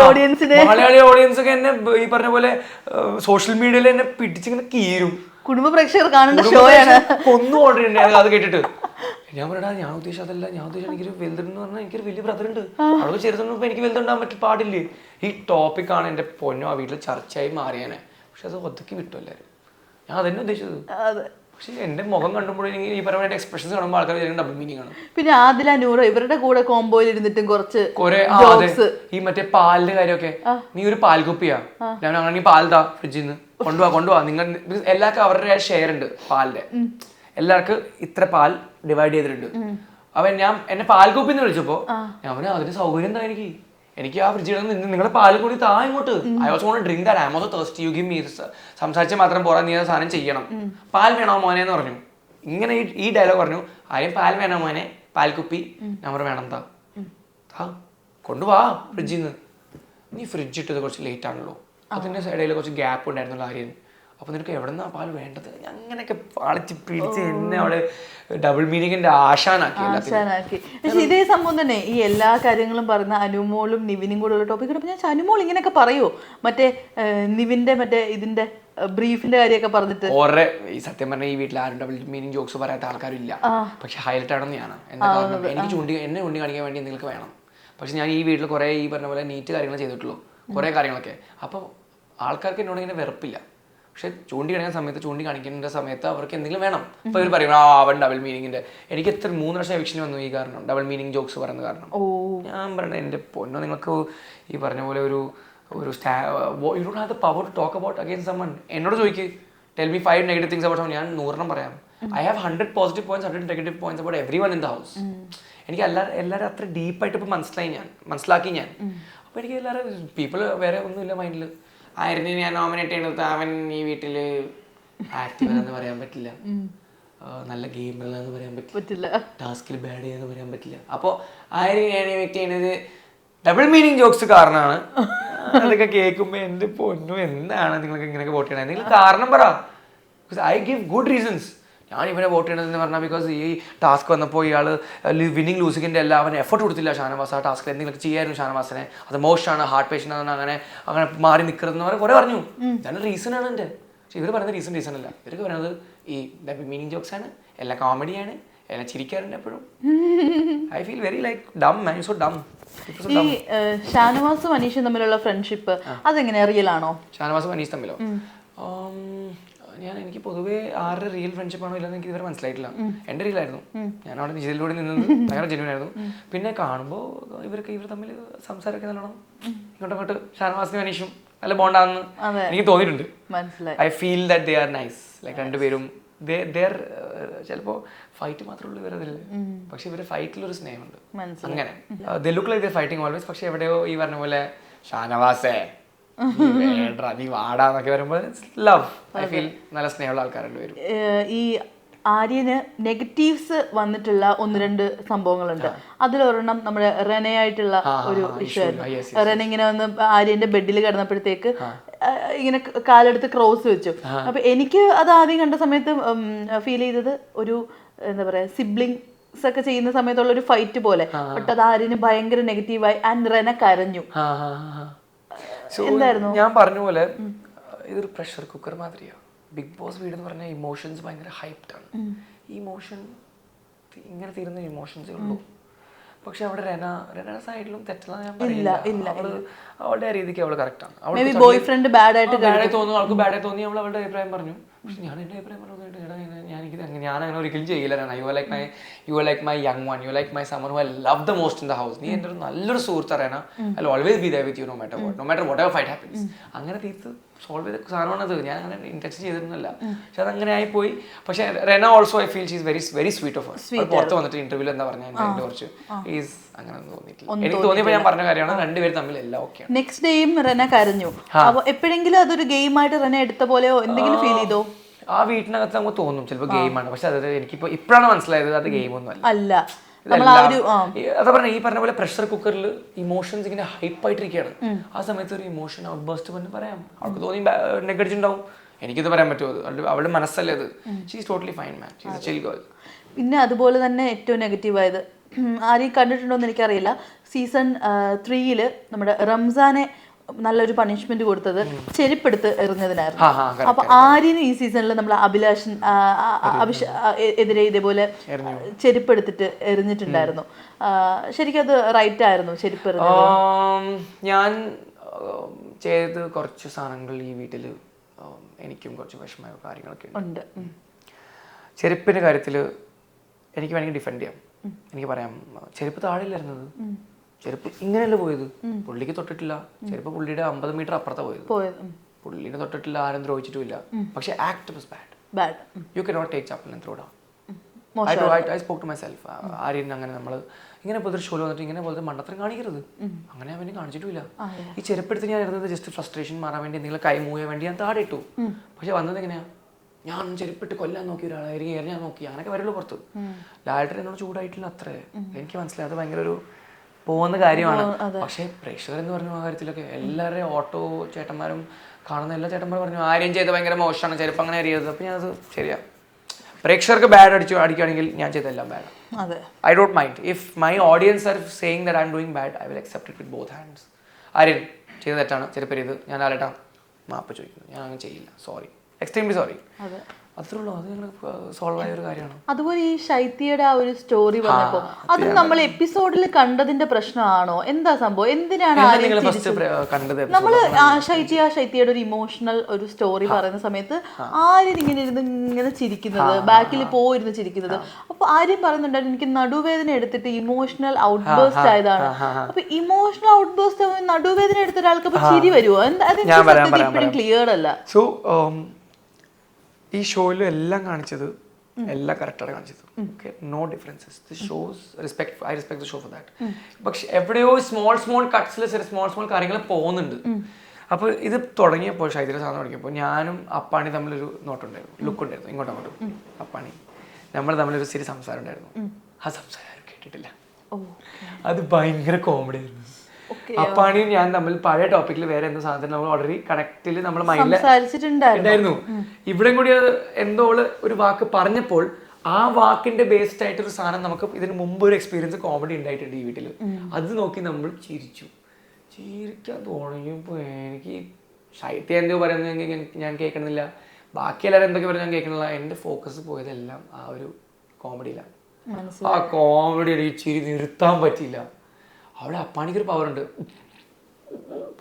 ഓഡിയൻസ് ഒക്കെ എന്നെ ഈ പറഞ്ഞ പോലെ സോഷ്യൽ മീഡിയയിൽ എന്നെ പിടിച്ചിങ്ങനെ കീരും. കുടുംബ പ്രേക്ഷകർ കാണേണ്ട ഷോയാണ്. ഒന്നും ഓർഡർ അത് കേട്ടിട്ട് ഞാൻ പറയടാ ഞാൻ ഉദ്ദേശിച്ചത് അതല്ല, ഞാൻ ഉദ്ദേശിച്ചത് എനിക്കൊരു വലുതെന്ന് പറഞ്ഞാൽ എനിക്കൊരു വലിയ ബ്രദർ ഉണ്ട്, അവൾക്ക് ചെറുതുണ്ടപ്പോൾ എനിക്ക് വലുതുണ്ടാകാൻ പറ്റി പാടില്ലേ. ഈ ടോപ്പിക്കാണ് എൻ്റെ പൊന്നോ ആ വീട്ടിൽ ചർച്ചയായി മാറിയാനെ. പക്ഷെ അത് ഒതുക്കി വിട്ടു എല്ലാവരും. ഞാൻ അതന്നെ ഉദ്ദേശിച്ചത്. പക്ഷെ എന്റെ മുഖം കണ്ടുമ്പോഴെങ്കിൽ ഈ പറയുന്ന എക്സ്പ്രഷൻസ് കാണുമ്പോൾ ആൾക്കാർ ഡബിൾ മീനിങ് ആണ്. പിന്നെ ആദില നൂറ് ഇവരുടെ കൂടെ കോമ്പോയിൽ ഇരുന്നിട്ടും കുറച്ച് ഈ മറ്റേ പാലിന്റെ കാര്യമൊക്കെ, നീ ഒരു പാൽ കുപ്പിയാ, ഞാൻ അങ്ങനെ പാൽ താ ഫ്രിഡ്ജിൽ നിന്ന് കൊണ്ടുപോവാ നിങ്ങൾ എല്ലാവർക്കും അവരുടെ ഷെയർ ഉണ്ട് പാലിന്റെ, എല്ലാവർക്കും ഇത്ര പാൽ ഡിവൈഡ് ചെയ്തിട്ടുണ്ട്. അവൻ ഞാൻ എന്നെ പാൽ കുപ്പി എന്ന് വിളിച്ചപ്പോ ഞാൻ പറഞ്ഞു അതിന് സൗകര്യം എന്താ, എനിക്ക് ആ ഫ്രിഡ്ജിൽ നിങ്ങളുടെ പാൽ കൂടി താ ഇങ്ങോട്ട്. I also want to drink that. I am also thirsty. You give me. സംസാരിച്ചാൽ മാത്രം പോരാ, നീ ആ സാധനം ചെയ്യണം. പാൽ വേണോ മോനെ എന്ന് പറഞ്ഞു. ഇങ്ങനെ ഈ ഡയലോഗ് പറഞ്ഞു. ആരും പാൽ വേണോ മോനെ, പാൽ കുപ്പി. ഞാൻ പറഞ്ഞു വേണം താ കൊണ്ടുപോവാ ഫ്രിഡ്ജിൽ നിന്ന്. നീ ഫ്രിഡ്ജ് ഇട്ടത് കുറച്ച് ലേറ്റ് ആണല്ലോ, അതിൻ്റെ ഇടയിൽ കുറച്ച് ഗ്യാപ്പ് ഉണ്ടായിരുന്നല്ലോ ആര്യൻ, അപ്പോൾ നിനക്ക് എവിടെ നിന്നാണ് പാൽ വേണ്ടത്, അങ്ങനെയൊക്കെ പാളിച്ച് പിടിച്ച് എന്നെ അവിടെ ഡബിൾ മീനിങ്ങിന്റെ ആശാനാക്കി. പക്ഷെ ഇതേ സംഭവം തന്നെ ഈ എല്ലാ കാര്യങ്ങളും പറയുന്ന അനുമോളും നിവിനും കൂടെ ഉള്ള ടോപ്പിക്. ഞാൻ അനുമോൾ ഇങ്ങനെയൊക്കെ പറയുമോ, മറ്റേ നിവിന്റെ മറ്റേ ഇതിന്റെ ബ്രീഫിന്റെ കാര്യമൊക്കെ പറഞ്ഞിട്ട്? കുറെ ഈ സത്യം പറഞ്ഞ ഈ വീട്ടിൽ ആരും ഡബിൾ മീനിങ് ജോക്സ് പറയാത്ത ആൾക്കാരും ഇല്ല. പക്ഷെ ഹൈലൈറ്റ് ആണെന്ന് ഞാൻ എന്താ കാരണം, എനിക്ക് എന്നെ ചൂണ്ടി കാണിക്കാൻ വേണ്ടി നിങ്ങൾക്ക് വേണം. പക്ഷെ ഞാൻ ഈ വീട്ടിൽ കുറെ ഈ പറഞ്ഞ പോലെ നീറ്റ് കാര്യങ്ങൾ ചെയ്തിട്ടുള്ളൂ, കുറെ കാര്യങ്ങളൊക്കെ. അപ്പോൾ ആൾക്കാർക്ക് എന്നോട് ഇങ്ങനെ വെറുപ്പില്ല. പക്ഷെ ചൂണ്ടി കാണിക്കുന്ന സമയത്ത് അവർക്ക് എന്തെങ്കിലും വേണം. അപ്പോൾ ഇവർ പറയും അവൻ ഡബിൾ മീനിങ്ങിന്റെ. എനിക്ക് എത്ര 3 വർഷം എവിക്ഷൻ വന്നു ഈ കാരണം, ഡബിൾ മീനിങ് ജോക്സ് പറയുന്ന കാരണം. ഞാൻ പറഞ്ഞത് എൻ്റെ പൊന്നോ, നിങ്ങൾക്ക് ഈ പറഞ്ഞ പോലെ ഒരു you don't have the power to talk about against someone. എന്നോട് ചോദിക്ക്, tell me 5 negative things about someone, ഞാൻ 100 പറയാം. I have 100 positive points, 100 negative points about everyone in the house. എനിക്ക് എല്ലാവരും അത്ര ഡീപ്പായിട്ട് ഇപ്പോൾ മനസ്സിലാക്കി ഞാൻ. അപ്പോൾ എനിക്ക് എല്ലാവരും പീപ്പിൾ വേറെ ഒന്നുമില്ല മൈൻഡിൽ. ആയിരുന്നു ഞാൻ നോമിനേറ്റ് ചെയ്യുന്നത്, അവൻ ഈ വീട്ടിൽ ആക്റ്റീവ് എന്ന് പറയാൻ പറ്റില്ല, നല്ല ഗെയിമറെന്ന് പറയാൻ പറ്റില്ല, ടാസ്കിൽ ബാഡ് ചെയ്യാന്ന് പറയാൻ പറ്റില്ല. അപ്പോൾ ആരും ഞാൻ വെയിറ്റ് ചെയ്യുന്നത് ഡബിൾ മീനിങ് ജോക്സ് കാരണമാണ്. അതൊക്കെ കേൾക്കുമ്പോൾ എൻ്റെ പൊന്നു എന്താണ് നിങ്ങൾക്ക് ഇങ്ങനെയൊക്കെ വോട്ട് ചെയ്യണത്, നിങ്ങൾ കാരണം പറ. Because I give good reasons. ഞാൻ ഇവനെ വോട്ട് ചെയ്യണമെന്ന് പറഞ്ഞാൽ ബിക്കോസ് ഈ ടാസ്ക് വന്നപ്പോൾ ഇയാൾ വിന്നിങ് ലൂസിങ്ങിൻ്റെ എല്ലാം അവൻ എഫർട്ട് കൊടുത്തില്ല ഷാനവാസ്. ആ ടാസ്കിൽ എന്തെങ്കിലും ചെയ്യായിരുന്നു ഷാനവാസിനെ, അത് മോശമാണ്, ഹാർട്ട് പേഷ്യൻ്റ് ആണ്, അങ്ങനെ മാറി നിൽക്കരുതെന്ന് പറഞ്ഞാൽ കുറേ പറഞ്ഞു. ഞാൻ റീസൺ ആണ് എൻ്റെ. പക്ഷെ ഇവർ പറയുന്നത് റീസൺ അല്ല. ഇവർക്ക് പറയുന്നത് ഈ ഡബിൾ മീനിങ് ജോക്സ് ആണ്, എല്ലാം കോമഡിയാണ്, എല്ലാം ചിരിക്കാറുണ്ട് എപ്പോഴും. I feel very like dumb man, so dumb. ഈ ഷാനവാസും അനീഷും തമ്മിലുള്ള ഫ്രണ്ട്ഷിപ്പ് അതെങ്ങനെയാ, റിയൽ ആണോ? ഷാനവാസും അനീഷ് തമ്മിലോ? എനിക്ക് പൊതുവേ ആരുടെ റിയൽ ഫ്രണ്ട്ഷിപ്പ് ആണോ ഇല്ലെന്ന് എനിക്ക് ഇതുവരെ മനസ്സിലായിട്ടില്ല. എൻ്റെ റിയലായിരുന്നു, ഞാൻ അവിടെ നിജയിലൂടെ നിന്നത് ഭയങ്കര ജെന്യൂൻ ആയിരുന്നു. പിന്നെ കാണുമ്പോൾ ഇവർ തമ്മിൽ സംസാരമൊക്കെ നല്ലോണം ഇങ്ങോട്ടങ്ങോട്ട് ഷാനവാസിനും അനീഷും നല്ല ബോണ്ടാണെന്ന് എനിക്ക് തോന്നിയിട്ടുണ്ട്. I feel that they are nice. Like രണ്ടുപേരും ചിലപ്പോൾ ഫൈറ്റ് മാത്രമേ ഉള്ളൂ ഇവരതിൽ, പക്ഷെ ഇവര് ഫൈറ്റിലൊരു സ്നേഹമുണ്ട്. അങ്ങനെ they look like they fighting always. പക്ഷെ എവിടെയോ ഈ പറഞ്ഞ പോലെ ഷാനവാസേ നീ വാടാന്നൊക്കെ വരുമ്പോൾ ലവ്, ഐ ഫീൽ നല്ല സ്നേഹമുള്ള ആൾക്കാരുണ്ട് വരും. ഈ ആര്യന് നെഗറ്റീവ്സ് വന്നിട്ടുള്ള 1-2 സംഭവങ്ങളുണ്ട്. അതിലൊരെണ്ണം നമ്മുടെ റെനയായിട്ടുള്ള ഒരു ഇഷ്യൂ ആയിരുന്നു. റെന ഇങ്ങനെ വന്ന് ആര്യന്റെ ബെഡിൽ കിടന്നപ്പോഴത്തേക്ക് ഇങ്ങനെ കാലെടുത്ത് ക്രോസ് വെച്ചു. അപ്പൊ എനിക്ക് അത് ആദ്യം കണ്ട സമയത്ത് ഫീൽ ചെയ്തത് ഒരു എന്താ പറയാ സിബ്ലിങ്സ് ഒക്കെ ചെയ്യുന്ന സമയത്തുള്ള ഒരു ഫൈറ്റ് പോലെ. ബട്ട് അത് ആര്യന് ഭയങ്കര നെഗറ്റീവായി ആൻഡ് റെന കരഞ്ഞു. എന്തായിരുന്നു? ഞാൻ പറഞ്ഞ പോലെ ഇതൊരു പ്രഷർ കുക്കർ മാതിരിയാണ്. ബിഗ് ബോസ് വീട് എന്ന് പറഞ്ഞാൽ ഇമോഷൻസ് ഭയങ്കര ഹൈപ്ഡ് ആണ്. ഈ ഇമോഷൻ ഇങ്ങനെ തീരുന്ന ഇമോഷൻസേ ഉള്ളൂ. പക്ഷെ അവിടെ റെനയുടെ സൈഡിലും തെറ്റല്ല ഞാൻ പറയില്ല. അവളുടെ ആ രീതിക്ക് അവള് കറക്റ്റ് ആണ്. അവൾക്ക് ബോയ് ഫ്രണ്ട് ബാഡായിട്ട് തോന്നുന്നു, അവൾക്ക് ബാഡായി തോന്നി, അവൾ അവളുടെ അഭിപ്രായം പറഞ്ഞു. പക്ഷെ ഞാൻ എൻ്റെ അഭിപ്രായം പറഞ്ഞു ഞാൻ അങ്ങനെ ഒരിക്കലും ചെയ്യില്ല. You are like my young one, you like my someone who I love the most in the house. നീ എൻ്റെ ഒരു നല്ലൊരു സുഹൃത്ത് അറിയണ, I always be there with you no matter whatever fight happens. അങ്ങനെ തീർത്ത് സോൾവ് ചെയ്ത സാധനമാണത്. ഞാൻ അങ്ങനെ ഇൻറ്റൻഷൻ ചെയ്തിരുന്നില്ല, പക്ഷെ അതങ്ങനെ ആയിപ്പോയി. പക്ഷെ Rena also I feel she is very very sweet of her. പുറത്ത് വന്നിട്ട് ഇന്റർവ്യൂവിൽ എന്താ പറഞ്ഞാൽ എൻ്റെ കുറച്ച് ഈസ് അങ്ങനെ തോന്നിയിട്ടില്ല. എനിക്ക് തോന്നിയപ്പോൾ ഞാൻ പറഞ്ഞ കാര്യമാണ്, രണ്ടുപേരും തമ്മിൽ എല്ലാം ഓക്കെ. നെക്സ്റ്റ് ഡേയും റെന കരഞ്ഞു. അപ്പോൾ എപ്പോഴെങ്കിലും അതൊരു ഗെയിമായിട്ട് റെന എടുത്ത പോലെയോ എന്തെങ്കിലും ഫീൽ ചെയ്തോ? ആ വീട്ടിനകത്ത് നമുക്ക് തോന്നും ചിലപ്പോൾ ഗെയിമാണ്, പക്ഷെ അത് എനിക്കിപ്പോൾ ഇപ്പോഴാണ് മനസ്സിലായത് അത് ഗെയിമൊന്നും അല്ല. അതാ പറഞ്ഞ ഈ പറഞ്ഞ പോലെ പ്രഷർ കുക്കറിൽ ഇമോഷൻസ് ഇങ്ങനെ ഹൈപ്പായിട്ടിരിക്കുകയാണ്. ആ സമയത്ത് ഒരു ഇമോഷൻ ഔട്ട് ബേസ്റ്റ് പറഞ്ഞ് പറയാം. അവൾക്ക് തോന്നി നെഗറ്റീവ്, എനിക്കിത് പറയാൻ പറ്റുമോ? അത് അവളുടെ മനസ്സല്ലേ അത്. She is totally fine man, she is A chill girl. പിന്നെ അതുപോലെ തന്നെ ഏറ്റവും നെഗറ്റീവായത് ആരെയും കണ്ടിട്ടുണ്ടോ എന്ന് എനിക്കറിയില്ല, സീസൺ 3 നമ്മുടെ റംസാനെ നല്ലൊരു പണിഷ്മെന്റ് കൊടുത്തത് ചെരുപ്പെടുത്ത് എറിഞ്ഞതിനായിരുന്നു. അപ്പൊ ആര്യന് ഈ സീസണിൽ നമ്മൾ എതിരെ ഇതേപോലെ ചെരുപ്പെടുത്തിട്ട് എറിഞ്ഞിട്ടുണ്ടായിരുന്നു. ശരിക്കും അത് റൈറ്റ് ആയിരുന്നു ചെരുപ്പ് എറിഞ്ഞത്? ഞാൻ ചെയ്ത് കുറച്ച് സാധനങ്ങൾ ഈ വീട്ടിൽ എനിക്കും കുറച്ച് വിഷമമായ കാര്യങ്ങളൊക്കെ ഉണ്ട്. ചെരുപ്പിന്റെ കാര്യത്തിൽ എനിക്ക് വേണമെങ്കിൽ ഡിഫെൻഡ് ചെയ്യാം. എനിക്ക് പറയാം, ചെരുപ്പ് താഴെയില്ലായിരുന്നത്, ചെരുപ്പ് ഇങ്ങനെയല്ല പോയത്. പുള്ളിക്ക് തൊട്ടിട്ടില്ല, ചെരുപ്പ് പുള്ളിയുടെ 50 മീറ്റർ അപ്പുറത്താ പോയത്. പുള്ളിനെ തൊട്ടിട്ടില്ല, ആരും ദ്രോഹിച്ചിട്ടുമില്ല. പക്ഷെ act was bad. You cannot take chappal and throw down. I spoke to myself. Aryan അങ്ങനെ നമ്മൾ ഇങ്ങനെ പോലത്തെ ഷോയിൽ വന്നിട്ട് ഇങ്ങനെ പോലത്തെ മണ്ടത്തരം കാണിക്കരുത്. അങ്ങനെ അവനെ കാണിച്ചിട്ടില്ല. ഈ ചെരുപ്പെടുത്ത് ഞാൻ ഇരുന്നത് ജസ്റ്റ് ഫ്രസ്ട്രേഷൻ മാറാൻ വേണ്ടി, എന്തെങ്കിലും കൈ മൂവ് ചെയ്യാൻ വേണ്ടി ഞാൻ താഴെ ഇട്ടു. പക്ഷെ വന്നത് എങ്ങനെയാ, ഞാൻ ചെരുപ്പിട്ട് കൊല്ലാൻ നോക്കി ഒരാളായിരിക്കും, എറിയാൻ നോക്കി, അങ്ങനെയൊക്കെ വരുള്ളൂ പുറത്ത്. ലാലേട്ടൻ എന്നോട് ചൂടായിട്ടില്ല അത്രേ. എനിക്ക് മനസ്സിലായി അത് ഭയങ്കര ഒരു പോകുന്ന കാര്യമാണ്. പക്ഷെ പ്രേക്ഷകർ എന്ന് പറഞ്ഞ ആ കാര്യത്തിലൊക്കെ എല്ലാവരുടെയും ഓട്ടോ ചേട്ടന്മാരും കാണുന്ന എല്ലാ ചേട്ടന്മാർ പറഞ്ഞു ആര്യം ചെയ്ത് ഭയങ്കര മോശമാണ്, ചിലപ്പോൾ അങ്ങനെ അറിയരുത്. അപ്പോൾ ഞാനത് ശരിയാ, പ്രേക്ഷകർക്ക് ബാഡ് അടിക്കുകയാണെങ്കിൽ ഞാൻ ചെയ്തെല്ലാം bad. I don't mind if my audience are saying that I am doing bad, I will accept it with both hands. Aryan ചെയ്ത് തെറ്റാണ്, ചിലപ്പോൾ ഇത് ഞാൻ ലാലേട്ടാ മാപ്പ് ചോദിക്കുന്നു, ഞാൻ അങ്ങനെ ചെയ്യില്ല, സോറി, എക്സ്ട്രീംലി സോറി, അത്രേ ഉള്ളൂ. അത് ഞങ്ങൾ സോൾവ് ആയ ഒരു കാര്യമാണ്. അതുപോലെ ഈ ശൈത്യയുടെ ആ ഒരു സ്റ്റോറി പറഞ്ഞപ്പോ അത് നമ്മൾ എപ്പിസോഡിൽ കണ്ടതിന്റെ പ്രശ്നമാണോ, എന്താ സംഭവം, എന്തിനാണ് നമ്മള് ശൈത്യയുടെ ഒരു ഇമോഷണൽ ഒരു സ്റ്റോറി പറയുന്ന സമയത്ത് ആര്യൻ ഇങ്ങനെ ചിരിക്കുന്നത്, ബാക്കിൽ പോയിരുന്ന് ചിരിക്കുന്നത്, അപ്പൊ ആര്യൻ പറയുന്നുണ്ടായിരുന്നു എനിക്ക് നടുവേദന എടുത്തിട്ട് ഇമോഷണൽ ഔട്ട് ബേസ്റ്റ് ആയതാണ്. അപ്പൊ ഇമോഷണൽ ഔട്ട് ബേസ്റ്റ് നടുവേദന എടുത്ത ഒരാൾക്ക് അപ്പൊ ചിരി വരുമോ? ഇപ്പോഴും ക്ലിയർ അല്ല. സോ ഈ ഷോയിലും എല്ലാം കാണിച്ചത് എല്ലാം കറക്റ്റാണ് കാണിച്ചത്. Okay, no differences. The shows respect, I respect the show for that. പക്ഷെ എവിടെയോ സ്മോൾ കട്ട്സിൽ സ്മോൾ കാര്യങ്ങൾ പോകുന്നുണ്ട്. അപ്പോൾ ഇത് തുടങ്ങിയപ്പോൾ ശൈത്യയുടെ സാധനം തുടങ്ങിയപ്പോൾ ഞാനും അപ്പാണി തമ്മിലൊരു നോട്ടുണ്ടായിരുന്നു, ലുക്ക് ഉണ്ടായിരുന്നു, ഇങ്ങോട്ടും അങ്ങോട്ടും. അപ്പാണി നമ്മൾ തമ്മിലൊരു ശരി സംസാരം ഉണ്ടായിരുന്നു. ആ സംസാരം കേട്ടിട്ടില്ല, അത് ഭയങ്കര കോമഡി ആയിരുന്നു. അപ്പാണിയും ഞാൻ തമ്മിൽ പഴയ ടോപ്പിക്കിൽ വേറെ എന്തോ സാധനത്തിൽ നമ്മൾ ഓൾറെഡി കണക്റ്റിൽ നമ്മൾ മൈൻഡിലുണ്ടായിരുന്നു. ഇവിടെ കൂടി എന്തോ ഒരു വാക്ക് പറഞ്ഞപ്പോൾ ആ വാക്കിന്റെ ബേസ്ഡ് ആയിട്ടൊരു സാധനം നമുക്ക് ഇതിന് മുമ്പ് ഒരു എക്സ്പീരിയൻസ് കോമഡി ഉണ്ടായിട്ടുണ്ട് ഈ വീട്ടിൽ. അത് നോക്കി നമ്മൾ ചിരിക്കാൻ തുടങ്ങിയപ്പോൾ എനിക്ക് ശൈത്യ എന്തോ പറയുന്നത് ഞാൻ കേൾക്കണില്ല, ബാക്കി എല്ലാവരും എന്തൊക്കെ പറയുന്നത് ഞാൻ കേൾക്കണില്ല. എൻ്റെ ഫോക്കസ് പോയതെല്ലാം ആ ഒരു കോമഡിയിലാണ്. ആ കോമഡി ചിരി നിർത്താൻ പറ്റിയില്ല. അവിടെ അപ്പാണിക്കൊരു പവറുണ്ട്.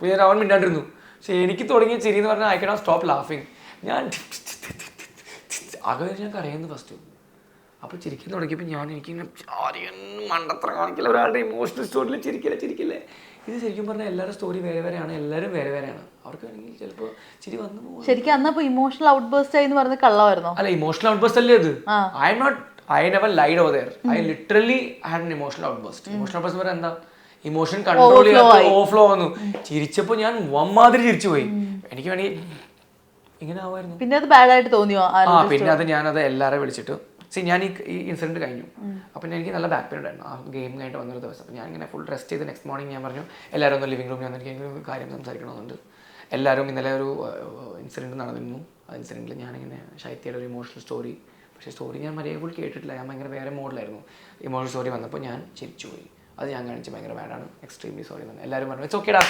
ഞാൻ അവൻ മിണ്ടാണ്ടിരുന്നു, പക്ഷെ എനിക്ക് തുടങ്ങിയ ചിരി എന്ന് പറഞ്ഞാൽ ഐ കനോട്ട് സ്റ്റോപ്പ് ലാഫിങ്. ഞാൻ ഞാൻ കരയുന്നു ഫസ്റ്റ്. അപ്പോൾ ചിരിക്കാൻ തുടങ്ങിയപ്പോൾ എനിക്കിങ്ങനെ ആരെയും മണ്ടത്ര കാണിക്കില്ല, ഒരാളുടെ ഇമോഷണൽ സ്റ്റോറിയിൽ ചിരിക്കില്ലേ. ഇത് ശരിക്കും പറഞ്ഞാൽ എല്ലാവരുടെ സ്റ്റോറി വേറെ വേറെയാണ്, എല്ലാവരും വേറെ വേറെയാണ്. അവർക്ക് വേണമെങ്കിൽ ചിലപ്പോൾ ചിരി വന്നു പോകും. ശരിക്കും അന്നപ്പോൾ ഇമോഷണൽ ഔട്ട് ബേസ്റ്റ് ആയി എന്ന് പറയുന്നത് കള്ളമായിരുന്നോ? അല്ല, ഇമോഷണൽ ഔട്ട് ബേസ്റ്റ് അല്ലേ അത്. I never lied over there. I literally had an emotional outburst. Emotional outburst എന്ന് പറഞ്ഞാൽ എന്താ, ഇമോഷൻ കൺട്രോൾ ചെയ്യാൻ ഓവർഫ്ലോ വന്നു. ചിരിച്ചപ്പോൾ ഞാൻ വമ്മാതിരി ചിരിച്ചു പോയി. എനിക്ക് വേണ്ടി ഇങ്ങനെ ആവായിരുന്നു. പിന്നെ അത് ബാഡ് ആയിട്ട് തോന്നിയോ? പിന്നെ അത് ഞാനത് എല്ലാവരെയും വിളിച്ചിട്ട് ഞാൻ ഈ ഇൻസിഡന്റ് കഴിഞ്ഞു. അപ്പം എനിക്ക് നല്ല ബാക്ക് പെയിൻ ഉണ്ടായിരുന്നു ആ ഗെയിം കഴിഞ്ഞിട്ട് വന്നൊരു ദിവസം. അപ്പം ഞാൻ ഇങ്ങനെ ഫുൾ റെസ്റ്റ് ചെയ്ത് നെക്സ്റ്റ് മോർണിംഗ് ഞാൻ പറഞ്ഞു എല്ലാവരും ഒന്ന് ലിവിംഗ് റൂമിൽ വന്നിട്ട് എനിക്ക് കാര്യം സംസാരിക്കണമെന്നുണ്ട്. എല്ലാവരും ഇന്നലെ ഒരു ഇൻസിഡൻറ്റ് നടന്നിരുന്നു. ആ ഇൻസിഡൻറ്റിൽ ഞാനിങ്ങനെ ശൈത്യയുടെ ഒരു ഇമോഷണൽ സ്റ്റോറി, പക്ഷേ സ്റ്റോറി ഞാൻ മര്യാദ കൂടി കേട്ടിട്ടില്ല, ഞാൻ ഭയങ്കര വേറെ മോഡിലായിരുന്നു. ഇമോഷണൽ സ്റ്റോറി വന്നപ്പോൾ ഞാൻ ചിരിച്ചു പോയി. അത് ഞാൻ കാണിച്ച് ഭയങ്കര ബാഡാണ്, എക്സ്ട്രീംലി സോറി എന്ന്. എല്ലാവരും പറഞ്ഞു ഇറ്റ്സ് ഓക്കേടാ,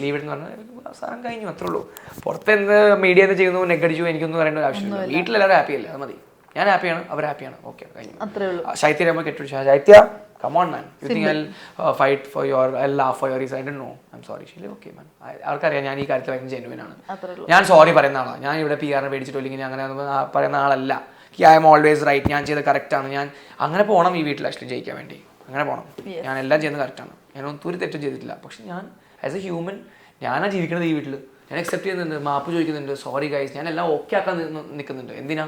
ലീവ് ഇട്ടെന്ന് പറഞ്ഞാൽ സാധനം കഴിഞ്ഞു, അത്രേ ഉള്ളൂ. പുറത്ത് എന്ത് മീഡിയ എന്ത് ചെയ്യുന്നു, നെഗടിച്ചു, എനിക്കൊന്നും പറയേണ്ട ഒരു ആവശ്യമില്ല. വീട്ടിലെല്ലാവരും ഹാപ്പി അല്ലേ, അത് മതി. ഞാൻ ഹാപ്പിയാണ്, അവർ ഹാപ്പിയാണ്, ഓക്കെ കഴിഞ്ഞു. ശൈത്യ നമ്മൾ കെട്ടിച്ചു, ശൈത്യ come on man, you think I'll fight for your, I'll laugh for your reason, I don't know, I'm sorry. She like okay man, അവർക്കറിയാം ഞാൻ ഈ കാര്യത്തിൽ ഭയങ്കര ജെന്യുവൻ ആണ്, ഞാൻ സോറി പറയുന്ന ആളാണ്. ഞാൻ ഇവിടെ PR മേടിച്ചിട്ടോ ഇല്ലെങ്കിൽ അങ്ങനെ പറയുന്ന ആളല്ല. ഐ എം ഓൾവേസ് റൈറ്റ്, ഞാൻ ചെയ്ത് കറക്റ്റാണ്, ഞാൻ അങ്ങനെ പോകണം ഈ വീട്ടിൽ ആക്ച്വലി ജയിക്കാൻ വേണ്ടി, അങ്ങനെ പോകണം. ഞാൻ എല്ലാം ചെയ്യുന്നത് കറക്റ്റാണ്, ഞാനൊന്നും ഒരു തെറ്റും ചെയ്തിട്ടില്ല. പക്ഷെ ഞാൻ ആസ് എ ഹ്യൂമൻ ഞാനാണ് ജീവിക്കുന്നത് ഈ വീട്ടിൽ, ഞാൻ അക്സെപ്റ്റ് ചെയ്യുന്നുണ്ട്, മാപ്പ് ചോദിക്കുന്നുണ്ട്, സോറി ഗൈസ്, ഞാൻ എല്ലാം ഓക്കെ ആക്കാൻ നിൽക്കുന്നുണ്ട്. എന്തിനാ?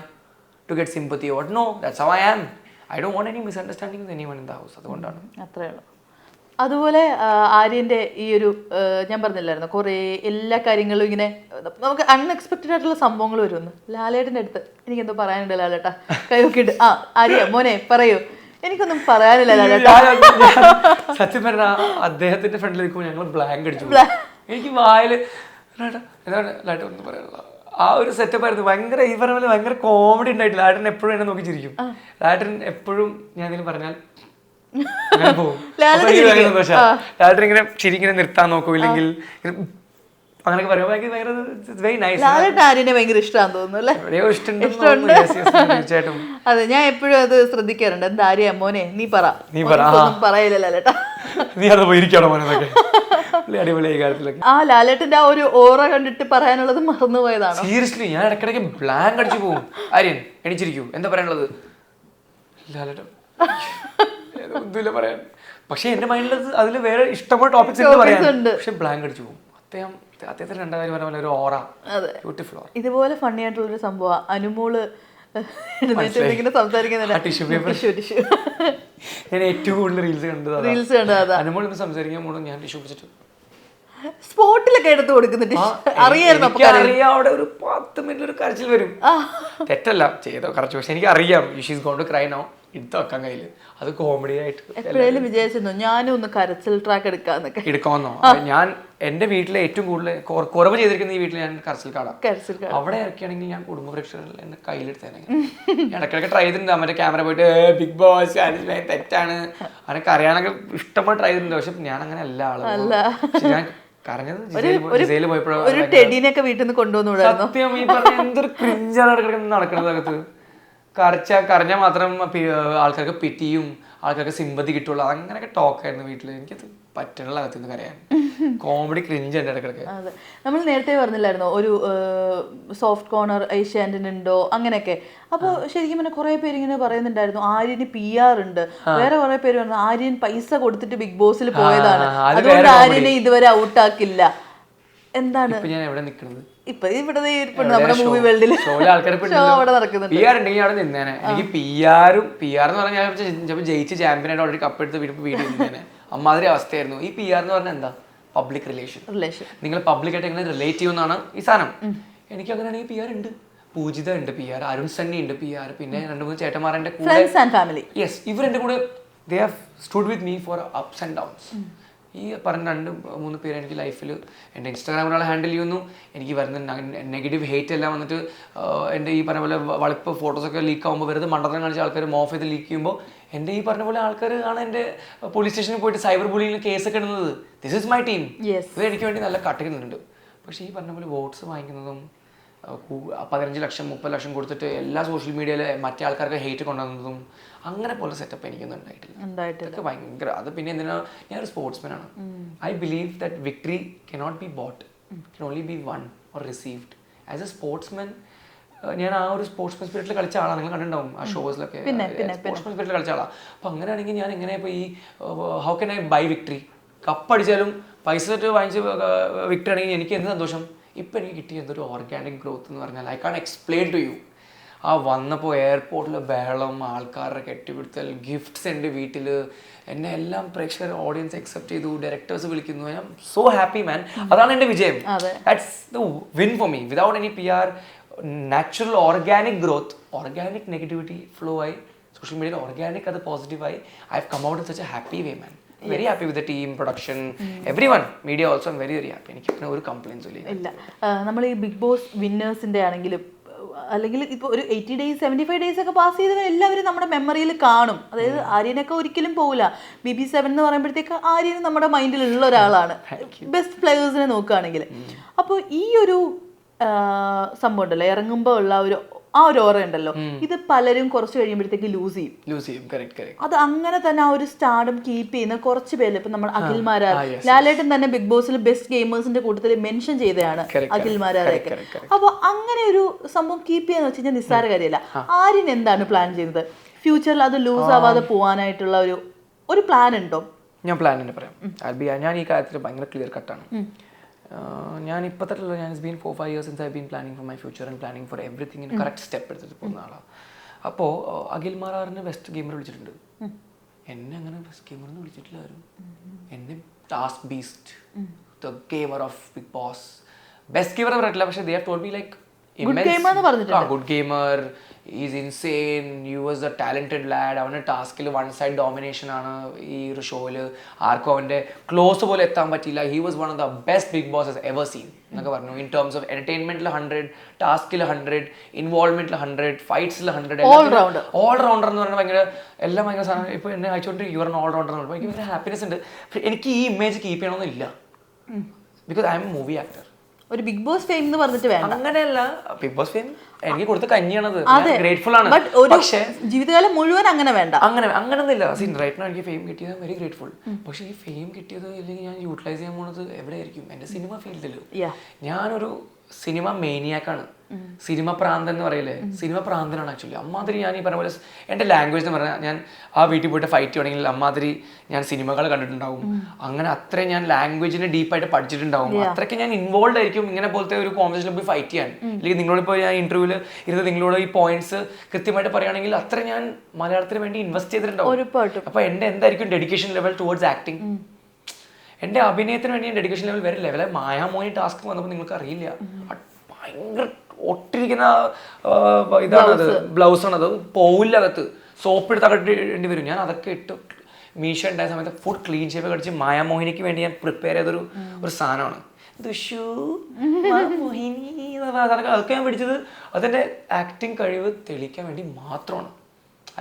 To get sympathy or no, that's how I am. I don't want any misunderstanding with anyone in the house. അതുകൊണ്ടാണ്. അത്രേ ഉള്ളൂ. അതുപോലെ ആര്യൻ്റെ ഈ ഒരു ഞാൻ പറഞ്ഞില്ലായിരുന്നു കുറേ എല്ലാ കാര്യങ്ങളും ഇങ്ങനെ നമുക്ക് അൺഎക്സ്പെക്റ്റഡ് ആയിട്ടുള്ള സംഭവങ്ങൾ വരുമെന്ന്. ലാലേട്ടൻ്റെ അടുത്ത് എനിക്കെന്തോ പറയാനുണ്ട് ലാലേട്ടാ, കൈയൊക്കെയിട്ട് ആര്യ മോനെ പറയൂ. എനിക്കൊന്നും പറയാനില്ല ലാലേട്ടാ. സത്യം പറഞ്ഞാൽ അദ്ദേഹത്തിന്റെ ഫ്രണ്ടിൽ നിൽക്കുമ്പോൾ ഞങ്ങൾ ബ്ലാങ്ക് അടിച്ചു. എനിക്ക് വായിൽ ലാലേട്ട ഒന്നും പറയാനുള്ള ആ ഒരു സെറ്റപ്പ് ആയിരുന്നു. ഭയങ്കര ഈ പറഞ്ഞ പോലെ ഭയങ്കര കോമഡി ഉണ്ടായിട്ടില്ല. ലാലേട്ടൻ എപ്പോഴും എന്നെ നോക്കി ചിരിക്കും. ലാലേട്ടൻ എപ്പോഴും ഞാൻ എന്തെങ്കിലും പറഞ്ഞാൽ അങ്ങനെ പോകും. ലാലേട്ടൻ ഇങ്ങനെ ചിരിങ്ങനെ നിർത്താൻ നോക്കും, ഇല്ലെങ്കിൽ അങ്ങനെയൊക്കെ പറയുമ്പോൾ ഭയങ്കര ഇഷ്ടമാണെന്ന് തോന്നുന്നു. തീർച്ചയായിട്ടും അതെ, ഞാൻ എപ്പോഴും അത് ശ്രദ്ധിക്കാറുണ്ട്. എന്താ ആര്യ മോനെ നീ പറയില്ല ലാലേട്ടാ, നീ അത് പോയിരിക്കണോ മോനൊക്കെ. അടിപൊളിയായി കാര്യത്തിലൊക്കെ ആ ലാലേട്ടന്റെ ആ ഒരു ഓറ കണ്ടിട്ട് പറയാനുള്ളത് മറന്നുപോയതാണ്. സീരിയസ്ലി ഞാൻ ഇടയ്ക്കിടയ്ക്ക് ബ്ലാങ്ക് അടിച്ചു പോകും. ആര്യൻ എണീച്ചിരിക്കൂ, എന്താ പറയാനുള്ളത്? ലാലേട്ടൻ ഒന്നുമില്ല പറയാൻ. പക്ഷെ എന്റെ മൈൻഡിൽ അതിൽ വേറെ ഇഷ്ടംപോലെ ടോപ്പിക്സ് ഉണ്ട്, പക്ഷെ ബ്ലാങ്ക് അടിച്ചു പോകും. അദ്ദേഹത്തിന് രണ്ടാം പറഞ്ഞ പോലെ ഒരു ഓറ, ബ്യൂട്ടിഫുൾ ഓറ. ഇതുപോലെ ഫണ്ണി ആയിട്ടുള്ളൊരു സംഭവം അനുമോള് സംസാരിക്കുന്നില്ല. ഞാൻ ഏറ്റവും കൂടുതൽ റീൽസ് കണ്ടത് അനുമോൾ ഇന്ന് സംസാരിക്കാൻ പോകണം, ഞാൻ ടിഷ്യൂ വെച്ചിട്ട് സ്പോട്ടിലൊക്കെ എടുത്ത് കൊടുക്കുന്നുണ്ട്. അറിയാം അവിടെ ഒരു 10 മിനിറ്റ് ഒരു കരച്ചിൽ വരും. തെറ്റല്ല ചെയ്തോ കറച്ചു, പക്ഷെ എനിക്ക് അറിയാം she's gone to cry now. എടുത്ത് വെക്കാൻ കയ്യില്. അത് കോമഡി ആയിട്ട് എപ്പോഴേലും വിചാരിച്ചിരുന്നു ഞാനും ഒന്ന് കരച്ചിൽ ട്രാക്ക് എടുക്കാന്നൊക്കെ? എടുക്കാമെന്നോ? ഞാൻ എന്റെ വീട്ടിലെ ഏറ്റവും കൂടുതൽ കുറവ് ചെയ്തിരിക്കുന്ന ഈ വീട്ടിൽ ഞാൻ കരച്ചിൽ കാടാം. അവിടെ ഇറക്കിയാണെങ്കിൽ ഞാൻ കുടുംബ പ്രേക്ഷകരിൽ എന്റെ കയ്യിലെടുത്തേനെ. ഇടയ്ക്കിടയ്ക്ക് ട്രൈ ചെയ്തിട്ടുണ്ട്. മറ്റേ ക്യാമറ പോയിട്ട് ബിഗ് ബോസ് തെറ്റാണ് അതൊക്കെ അറിയാനൊക്കെ ഇഷ്ടംപോലെ ട്രൈ ചെയ്തിട്ടുണ്ട്. പക്ഷെ ഞാൻ അങ്ങനെ അല്ല ആള്. ഞാൻ കരഞ്ഞത് പോയപ്പോഴൊക്കെ വീട്ടിൽ നിന്ന് കൊണ്ടുവന്നു. സത്യം ഈ പറഞ്ഞ എന്തൊരു ക്രിഞ്ചാണ് നടക്കുന്നത് അകത്ത്. കരഞ്ഞാൽ മാത്രം ആൾക്കാർക്ക് പിറ്റിയും ആൾക്കാർക്ക് സിമ്പതി കിട്ടുള്ളൂ. അങ്ങനെയൊക്കെ ടോക്കായിരുന്നു വീട്ടിൽ. എനിക്കത് പറ്റണുള്ള അകത്തുനിന്ന് കരയാൻ. കോമഡി ക്രിഞ്ച് ഉണ്ട് ഇടയ്ക്കിടയ്ക്ക്. അതെ, നമ്മൾ നേരത്തെ പറഞ്ഞില്ലായിരുന്നോ ഒരു സോഫ്റ്റ് കോർണർ ഏഷ്യാനെറ്റിനുണ്ടോ അങ്ങനെയൊക്കെ. അപ്പോൾ ശരിക്കും പിന്നെ കുറെ പേര് ഇങ്ങനെ പറയുന്നുണ്ടായിരുന്നു ആര്യന് PR ഉണ്ട്. വേറെ കുറെ പേര് പറഞ്ഞു ആര്യൻ പൈസ കൊടുത്തിട്ട് ബിഗ് ബോസിൽ പോയതാണ്, അതുകൊണ്ട് ആര്യനെ ഇതുവരെ ഔട്ടാക്കില്ല. എന്താണ് ഞാൻ എവിടെ നിൽക്കുന്നത്? ഇപ്പൊ ഇവിടെ നമ്മുടെ മൂവി വേൾഡിൽ അവിടെ നടക്കുന്നുണ്ട്. PR ഉണ്ടെങ്കിൽ അവിടെ നിന്നേനെ. എനിക്ക് PR എന്ന് പറഞ്ഞാൽ ചിലപ്പോൾ ജയിച്ച് ചാമ്പ്യനായിട്ട് ഓൾറെഡി കപ്പ് എടുത്ത് വീട്ടിൽ നിന്നേനെ. അമ്മാതിരി അവസ്ഥയായിരുന്നു. ഈ PR എന്ന് പറഞ്ഞാൽ എന്താ? Public relation. നിങ്ങൾ പബ്ലിക്കായിട്ട് എങ്ങനെ റിലേറ്റ് ചെയ്യുമെന്നാണ് ഈ സാധനം. എനിക്ക് അങ്ങനെയാണെങ്കിൽ PR ഉണ്ട്. പൂജിത ഉണ്ട് PR, അരുൺ സണ്ണി ഉണ്ട് PR, പിന്നെ 2-3 ചേട്ടന്മാരുടെ കൂടെ. യെസ്, ഇവർ എൻ്റെ കൂടെ they have stood with me for ups and downs. ഈ പറഞ്ഞ 2-3 പേര് എനിക്ക് ലൈഫിൽ എൻ്റെ ഇൻസ്റ്റാഗ്രാമിൽ ഹാൻഡിൽ ചെയ്യുന്നു. എനിക്ക് വരുന്ന നെഗറ്റീവ് ഹേറ്റ് എല്ലാം വന്നിട്ട് എൻ്റെ ഈ പറഞ്ഞ പോലെ വളിപ്പ് ഫോട്ടോസൊക്കെ ലീക്ക് ആകുമ്പോൾ വെറുതെ മണ്ടത്തരം കാണിച്ച ആൾക്കാർ മോഫ് ചെയ്ത് ലീക്ക് ചെയ്യുമ്പോൾ എൻ്റെ ഈ പറഞ്ഞ പോലെ ആൾക്കാർ ആണ് എൻ്റെ പോലീസ് സ്റ്റേഷനിൽ പോയിട്ട് സൈബർ ബുള്ളിങ്ങിൽ കേസൊക്കെ ഇടുന്നത്. This is my team. ഇവർ എനിക്ക് വേണ്ടി നല്ല കട്ടിക്കുന്നുണ്ട്. പക്ഷേ ഈ പറഞ്ഞ പോലെ വോട്ട്സ് വാങ്ങിക്കുന്നതും 15 ലക്ഷം 30 ലക്ഷം കൊടുത്തിട്ട് എല്ലാ സോഷ്യൽ മീഡിയയിൽ മറ്റേ ആൾക്കാർക്ക് ഹേറ്റ് കൊണ്ടുവന്നതും അങ്ങനെ പോലെ സെറ്റപ്പ് എനിക്കൊന്നും ഉണ്ടായിട്ടില്ല. ഭയങ്കര അത്. പിന്നെ എന്തിനാ, ഞാനൊരു സ്പോർട്സ്മാനാണ്. I believe that victory cannot be bought, can only be won or received. As a sportsman ഞാൻ ആ ഒരു സ്പോർട്സ്മാൻ സ്പിരിറ്റിൽ കളിച്ച ആളാണ്. നിങ്ങൾ കണ്ടിട്ടുണ്ടാവും ആ ഷോസിലൊക്കെ സ്പോർട്സ്മാൻ സ്പിരിറ്റിൽ കളിച്ച ആളാണ്. അപ്പോൾ അങ്ങനെയാണെങ്കിൽ ഞാൻ എങ്ങനെ ഇപ്പോൾ ഈ how can I buy victory? കപ്പടിച്ചാലും പൈസ വാങ്ങിച്ച് വിക്ടറി ആണെങ്കിൽ എനിക്ക് എന്ത് സന്തോഷം. ഇപ്പം എനിക്ക് കിട്ടിയ എന്തൊരു ഓർഗാനിക് ഗ്രോത്ത് എന്ന് പറഞ്ഞാൽ I can explain to you. ആ വന്നപ്പോൾ എയർപോർട്ടിൽ ബഹളം, ആൾക്കാരുടെ കെട്ടിപ്പിടുത്തൽ, ഗിഫ്റ്റ്സ് ഉണ്ട് വീട്ടിൽ, എന്നെ എല്ലാം പ്രേക്ഷകർ ഓഡിയൻസ് അക്സെപ്റ്റ് ചെയ്തു, ഡയറക്ടേഴ്സ് വിളിക്കുന്നു. I am so happy man. അതാണ് എൻ്റെ വിജയം. That's the win for me. Without any PR, natural organic growth, organic negativity flow ആയി, സോഷ്യൽ മീഡിയയിൽ ഓർഗാനിക് അത് പോസിറ്റീവായി. I have come out in such a happy way man. Very happy with the team, production, everyone, media also. I'm very happy. എനിക്ക് പിന്നെ ഒരു കംപ്ലൈൻസും ഇല്ല. നമ്മൾ ഈ ബിഗ് ബോസ് വിന്നേഴ്സിന്റെ ആണെങ്കിലും അല്ലെങ്കിൽ ഇപ്പോൾ ഒരു 80 days 75 days ഒക്കെ പാസ് ചെയ്തവർ എല്ലാവരും നമ്മുടെ മെമ്മറിയിൽ കാണും. അതായത് ആര്യനൊക്കെ ഒരിക്കലും പോകില്ല. BB7 എന്ന് പറയുമ്പോഴത്തേക്ക് ആര്യൻ നമ്മുടെ മൈൻഡിലുള്ള ഒരാളാണ്, ബെസ്റ്റ് പ്ലേയേഴ്സിനെ നോക്കുകയാണെങ്കിൽ. അപ്പോൾ ഈ ഒരു സംഭവം ഉണ്ടല്ലോ, ഇറങ്ങുമ്പോൾ ഉള്ള ആ ഒരു ഓറ ഉണ്ടല്ലോ, ഇത് പലരും കുറച്ച് കഴിയുമ്പോഴത്തേക്ക് ലൂസ് ചെയ്യും. അത് അങ്ങനെ തന്നെ ആ ഒരു സ്റ്റാർഡം കീപ്പ് ചെയ്യുന്ന കുറച്ച് പേര്. ഇപ്പൊ നമ്മൾ അഖിൽമാരാർ, ലാലേട്ടൻ തന്നെ ബിഗ് ബോസിൽ ബെസ്റ്റ് ഗെയിമേഴ്സിന്റെ കൂട്ടത്തിൽ മെൻഷൻ ചെയ്തതാണ് അഖിൽമാരാറൊക്കെ. അപ്പൊ അങ്ങനെ ഒരു സംഭവം കീപ്പ് ചെയ്യാന്ന് വെച്ച് കഴിഞ്ഞാൽ നിസ്സാര കാര്യമല്ല. ആര്യൻ എന്താണ് പ്ലാൻ ചെയ്യുന്നത് ഫ്യൂച്ചറിൽ അത് ലൂസ് ആവാതെ പോവാനായിട്ടുള്ള ഒരു പ്ലാൻ ഉണ്ടോ? ഞാൻ പ്ലാൻ തന്നെ പറയാം. ഞാൻ ഈ കാര്യത്തിൽ ഭയങ്കര ക്ലിയർ കട്ടാണ്. ഞാൻ ഇപ്പോൾ തന്നെ ഞാൻ it's been 4-5 years since I've been planning for my future and planning for everything in correct step എടുത്തിട്ട് പോകുന്ന ആളാണ്. അപ്പോൾ അഖിൽ മാരാറിനെ ബെസ്റ്റ് ഗെയിമർ വിളിച്ചിട്ടുണ്ട്. എന്നെ അങ്ങനെ ബെസ്റ്റ് ഗെയിമർ എന്ന് വിളിച്ചിട്ടില്ല ആരും. എന്നെ task beast, the gamer of big boss, best gamer എന്ന് പറഞ്ഞിട്ടില്ല. പക്ഷേ they have told me like good gamer, he's insane, he was a talented lad. അവൻ്റെ ടാസ്കിൽ 1-side domination ആണ് ഈ ഒരു ഷോയിൽ. ആർക്കും അവൻ്റെ ക്ലോസ് പോലെ എത്താൻ പറ്റിയില്ല. He was one of the best big boss has ever seen എന്നൊക്കെ പറഞ്ഞു. ഇൻ ടേംസ് ഓഫ് എന്റർടൈൻമെന്റിൽ 100, ടാസ്കിൽ 100, ഇൻവോൾവ്മെന്റിൽ 100, ഫൈറ്റ്സിൽ 100, ഓൾ റൗണ്ടർ എന്ന് പറഞ്ഞാൽ ഭയങ്കര എല്ലാം ഭയങ്കര സാധനം. ഇപ്പോൾ എന്നെ അയച്ചുകൊണ്ട് യുവർ ഓൾ റൗണ്ടർ എന്ന് പറയുമ്പോൾ എനിക്ക് ഭയങ്കര ഹാപ്പിനെസ് ഉണ്ട്. എനിക്ക് ഈ ഇമേജ് കീപ്പ് ചെയ്യണമെന്നില്ല. Because I M A movie actor. ഒരു ബിഗ് ബോസ് ഫെയിം എന്ന് പറഞ്ഞിട്ട് വേണ്ട. അങ്ങനെയല്ല, ബിഗ് ബോസ് ഫെയിം എനിക്ക് കൊടുത്ത കഞ്ഞിയാണത്. ഗ്രേറ്റ്ഫുൾ ആണ്. പക്ഷേ ജീവിതകാലം മുഴുവൻ അങ്ങനെ വേണ്ട. അങ്ങനൊന്നുമില്ല. റൈറ്റ് നൗ എനിക്ക് ഫെയിം കിട്ടിയത് വെരി ഗ്രേറ്റ്ഫുൾ. പക്ഷേ ഈ ഫെയിം കിട്ടിയത് അല്ലെങ്കിൽ ഞാൻ യൂട്ടിലൈസ് ചെയ്യാൻ പോകുന്നത് എവിടെയായിരിക്കും? എൻ്റെ സിനിമ ഫീൽഡിൽ. ഞാനൊരു സിനിമ മേനിയാക്കാണ്. സിനിമ പ്രാന്തൻ എന്ന് പറയില്ലേ, സിനിമ പ്രാന്തനാണ് ആക്ച്വലി. അമ്മാതിരി ഞാൻ ഈ പറഞ്ഞ പോലെ എൻ്റെ ലാംഗ്വേജ് എന്ന് പറഞ്ഞാൽ ഞാൻ ആ വീട്ടിൽ പോയിട്ട് ഫൈറ്റ് ചെയ്യണമെങ്കിൽ അമ്മാതിരി ഞാൻ സിനിമകൾ കണ്ടിട്ടുണ്ടാവും. അങ്ങനെ അത്രയും ഞാൻ ലാംഗ്വേജിനെ ഡീപ്പായിട്ട് പഠിച്ചിട്ടുണ്ടാവും. അത്രയ്ക്ക് ഞാൻ ഇൻവോൾവ് ആയിരിക്കും ഇങ്ങനെ പോലത്തെ ഒരു കോൺവെർസേഷനിൽ പോയി ഫൈറ്റ് ചെയ്യാൻ. അല്ലെങ്കിൽ നിങ്ങളോടിപ്പോൾ ഞാൻ ഇന്റർവ്യൂവിൽ ഇരുന്ന് നിങ്ങളോട് ഈ പോയിന്റ്സ് കൃത്യമായിട്ട് പറയുകയാണെങ്കിൽ അത്ര ഞാൻ മലയാളത്തിന് വേണ്ടി ഇൻവെസ്റ്റ് ചെയ്തിട്ടുണ്ടാവും. അപ്പോൾ എൻ്റെ എന്തായിരിക്കും ഡെഡിക്കേഷൻ ലെവൽ ടുവേർഡ്സ് ആക്ടിങ്. എൻ്റെ അഭിനയത്തിന് വേണ്ടി ഞാൻ ഡെഡിക്കേഷൻ ലെവൽ വേറെ ലെവലെ. മായാമോനി ടാസ്ക് വന്നപ്പോൾ നിങ്ങൾക്ക് അറിയില്ല, ഭയങ്കര ഒട്ടിരിക്കുന്ന ഇതാണത്, ബ്ലൗസാണത്, പോവില്ല അകത്ത്. സോപ്പ് എടുത്ത് ഇടേണ്ടി വരും. ഞാൻ അതൊക്കെ ഇട്ട് മീശ ഉണ്ടായ സമയത്ത് ഫുൾ ക്ലീൻ ഷേപ്പ് കടിച്ച് മായാമോഹിനിക്ക് വേണ്ടി ഞാൻ പ്രിപ്പയർ ചെയ്തൊരു സാധനമാണ് അതൊക്കെ ഞാൻ പിടിച്ചത് അതിൻ്റെ ആക്ടിങ് കഴിവ് തെളിയിക്കാൻ വേണ്ടി മാത്രമാണ്.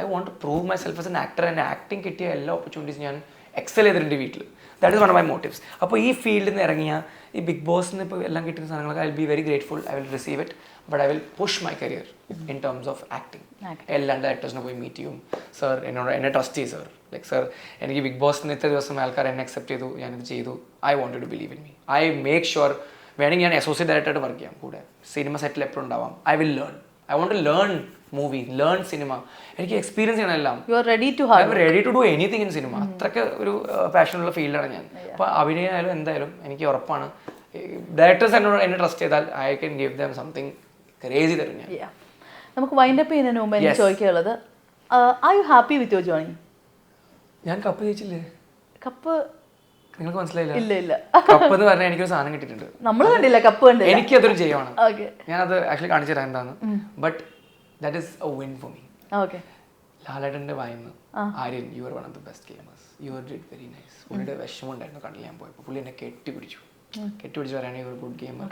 I want to prove myself as an actor. എൻ്റെ ആക്ടിങ് കിട്ടിയ എല്ലാ ഓപ്പർച്യൂണിറ്റീസ് ഞാൻ എക്സൽ ചെയ്തിട്ടുണ്ട് വീട്ടിൽ. That is one of my motives. അപ്പോൾ ഈ ഫീൽഡിൽ നിന്ന് ഇറങ്ങിയ ഈ ബിഗ് ബോസിന് ഇപ്പോൾ എല്ലാം കിട്ടുന്ന സാധനങ്ങളൊക്കെ I will be very grateful. I will receive it, but I will push my career in terms of acting. എല്ലാ ഡയറക്ടേഴ്സിനെ പോയി മീറ്റ് ചെയ്യും. സർ എന്നെ ട്രസ്റ്റ് ചെയ്യും. സർ ലൈക്ക് സർ എനിക്ക് ബിഗ് ബോസിന് ഇത്ര ദിവസം ആൾക്കാർ എന്നെ അക്സെപ്റ്റ് ചെയ്തു, ഞാനിത് ചെയ്തു. I want to believe in me. I make sure വേണമെങ്കിൽ ഞാൻ അസോസിയേറ്റ് ഡയറക്ടറായിട്ട് വർക്ക് ചെയ്യാം കൂടെ. സിനിമ സെറ്റിൽ എപ്പോഴും ഉണ്ടാവാം. I will learn. I want to learn movie, learn cinema. എനിക്ക് എക്സ്പീരിയൻസ് ചെയ്യണം എല്ലാം. You are ready to do anything in cinema. അത്രയ്ക്ക് ഒരു പാഷനുള്ള ഫീൽഡാണ് ഞാൻ. അപ്പോൾ അഭിനയമായാലും എന്തായാലും എനിക്ക് ഉറപ്പാണ് ഡയറക്ടേഴ്സ് എന്നെ ട്രസ്റ്റ് ചെയ്താൽ I can give them something crazy തരും ഞാൻ. നമുക്ക് വൈൻഡ് അപ്പ് ചെയ്യുന്നതിന് മുമ്പ് എനിക്ക് ചോദിക്കാനുള്ളത്, are you happy with your journey? ഞാൻ കപ്പ് ജയിച്ചില്ലേ? കപ്പ് നിങ്ങൾക്ക് മനസ്സിലായില്ല? ഇല്ല ഇല്ല, കപ്പ് എന്ന് പറഞ്ഞാൽ എനിക്കൊരു സാധനം കിട്ടിയിട്ടുണ്ട്. നമ്മൾ കണ്ടില്ല, കപ്പ് കണ്ടില്ല. എനിക്കതൊരു ജയമാണ്. ഓക്കെ, ഞാനത് ആക്ച്വലി കാണിച്ചു തരാം എന്താണ്. But that is A win for me. Okay, ലാലേട്ടൻ്റെ വായിന്ന് Aryan, you are one of the best gamers, you are did very nice. പുള്ളിയുടെ വിഷമം ഉണ്ടായിരുന്നു കണ്ടില്ല ഞാൻ പോയപ്പോൾ. പുള്ളി എന്നെ കെട്ടിപ്പിടിച്ചു പറയുകയാണെങ്കിൽ ഒരു ഗുഡ് ഗെയിമർ.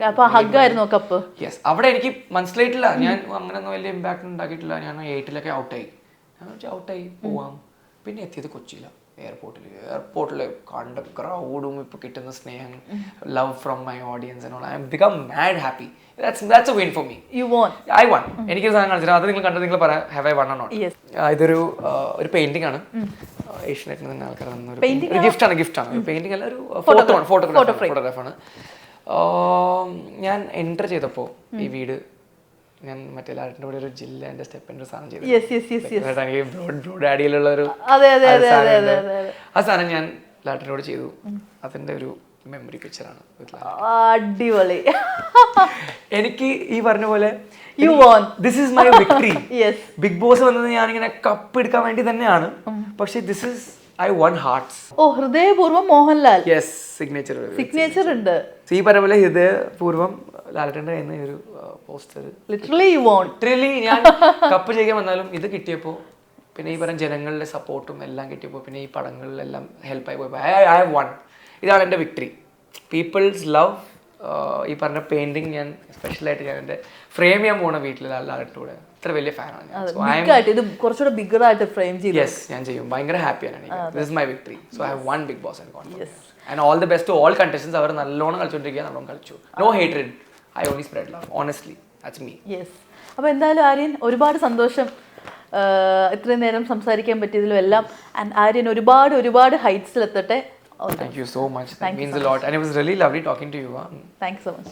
കപ്പ് യെസ്, അവിടെ എനിക്ക് മനസ്സിലായിട്ടില്ല. ഞാൻ അങ്ങനെയൊന്നും വലിയ ഇമ്പാക്ട് ഉണ്ടാക്കിയിട്ടില്ല. ഞാൻ 8 ഔട്ടായി. ഔട്ടായി പോവാം. പിന്നെ എത്തിയത് കൊച്ചിയിലാണ്. എയർപോർട്ടിൽ കണ്ട ക്രൗഡും ഇപ്പോൾ കിട്ടുന്ന സ്നേഹം, love from my audience and all, I become mad happy. That's a win for me. I won. എനിക്കൊരു സാധനം കാണിച്ചിട്ട് അത് നിങ്ങൾ കണ്ടത്, നിങ്ങൾ പറയാം have I won or not. ഇതൊരു പെയിന്റിംഗ് ആണ്. ഏഷ്യനെറ്റിൽ നിന്ന് ആൾക്കാർ ഒരു ഗിഫ്റ്റാണ്. പെയിന്റിംഗ് അല്ല, ഒരു ഫോട്ടോഗ്രാഫാണ്. ഞാൻ എൻ്റർ ചെയ്തപ്പോൾ ഈ വീട്, ഞാൻ മറ്റേ ലാലേട്ടൻ്റെ കൂടെ ഒരു ജില്ലേൻ്റെ സ്റ്റെപ്പിൻ്റെ സാധനം ചെയ്തു. ബ്രോഡാഡിയിലുള്ള ഒരു ആ സാധനം ഞാൻ ലാലേട്ടൻ്റെ കൂടെ ചെയ്തു. അതിൻ്റെ ഒരു മെമ്മറി പിക്ചറാണ്. അടിപൊളി. എനിക്ക് ഈ പറഞ്ഞ പോലെ this is my victory. Bigg Boss വന്നത് ഞാനിങ്ങനെ കപ്പ് എടുക്കാൻ വേണ്ടി തന്നെയാണ്. പക്ഷെ this is I won hearts. Oh, ഹൃദയപൂർവ്വം മോഹൻലാൽ. യെസ്, സിഗ്നേച്ചർ ഉണ്ട്. ഈ പറഞ്ഞ പോലെ ഹൃദയപൂർവ്വം ലാലേട്ടൻ്റെ കയ്യിൽ നിന്ന് ഒരു പോസ്റ്റർ. ലിറ്ററലി ഞാൻ കപ്പ് ചെയ്യാൻ വന്നാലും ഇത് കിട്ടിയപ്പോൾ, പിന്നെ ഈ പറഞ്ഞ ജനങ്ങളുടെ സപ്പോർട്ടും എല്ലാം കിട്ടിയപ്പോൾ, പിന്നെ ഈ പടങ്ങളിലെല്ലാം ഹെൽപ്പായി പോയപ്പോൾ ഐ വൺ. ഇതാണ് എൻ്റെ വിക്ടറി. People's love. ഈ പറഞ്ഞ പെയിന്റിങ് ഞാൻ സ്പെഷ്യലായിട്ട് ഞാൻ എൻ്റെ ഫ്രെയിം ചെയ്യാൻ പോണ വീട്ടിൽ ലാലേട്ടൻ്റെ കൂടെ ഇത്ര വലിയ ഫാനാണ് ഞാൻ. യെസ്, ഞാൻ ചെയ്യും. ഭയങ്കര ഹാപ്പിയാണ്. This is my victory. So I have one big Boss and confidence. And all the best to all contestants. അവർ നല്ലോണം കളിച്ചുകൊണ്ടിരിക്കുക, നല്ലോണം കളിച്ചു. No hatred. I only spread love. Honestly, that's me. Yes. അപ്പോൾ എന്തായാലും ആര്യൻ, ഒരുപാട് സന്തോഷം ഇത്രയും നേരം സംസാരിക്കാൻ പറ്റിയതിലും എല്ലാം. ആൻഡ് ആര്യൻ ഒരുപാട് ഹൈറ്റ്സിലെത്തട്ടെ. Thank you so much. That means a lot. And it was really lovely talking to you. Thanks so much.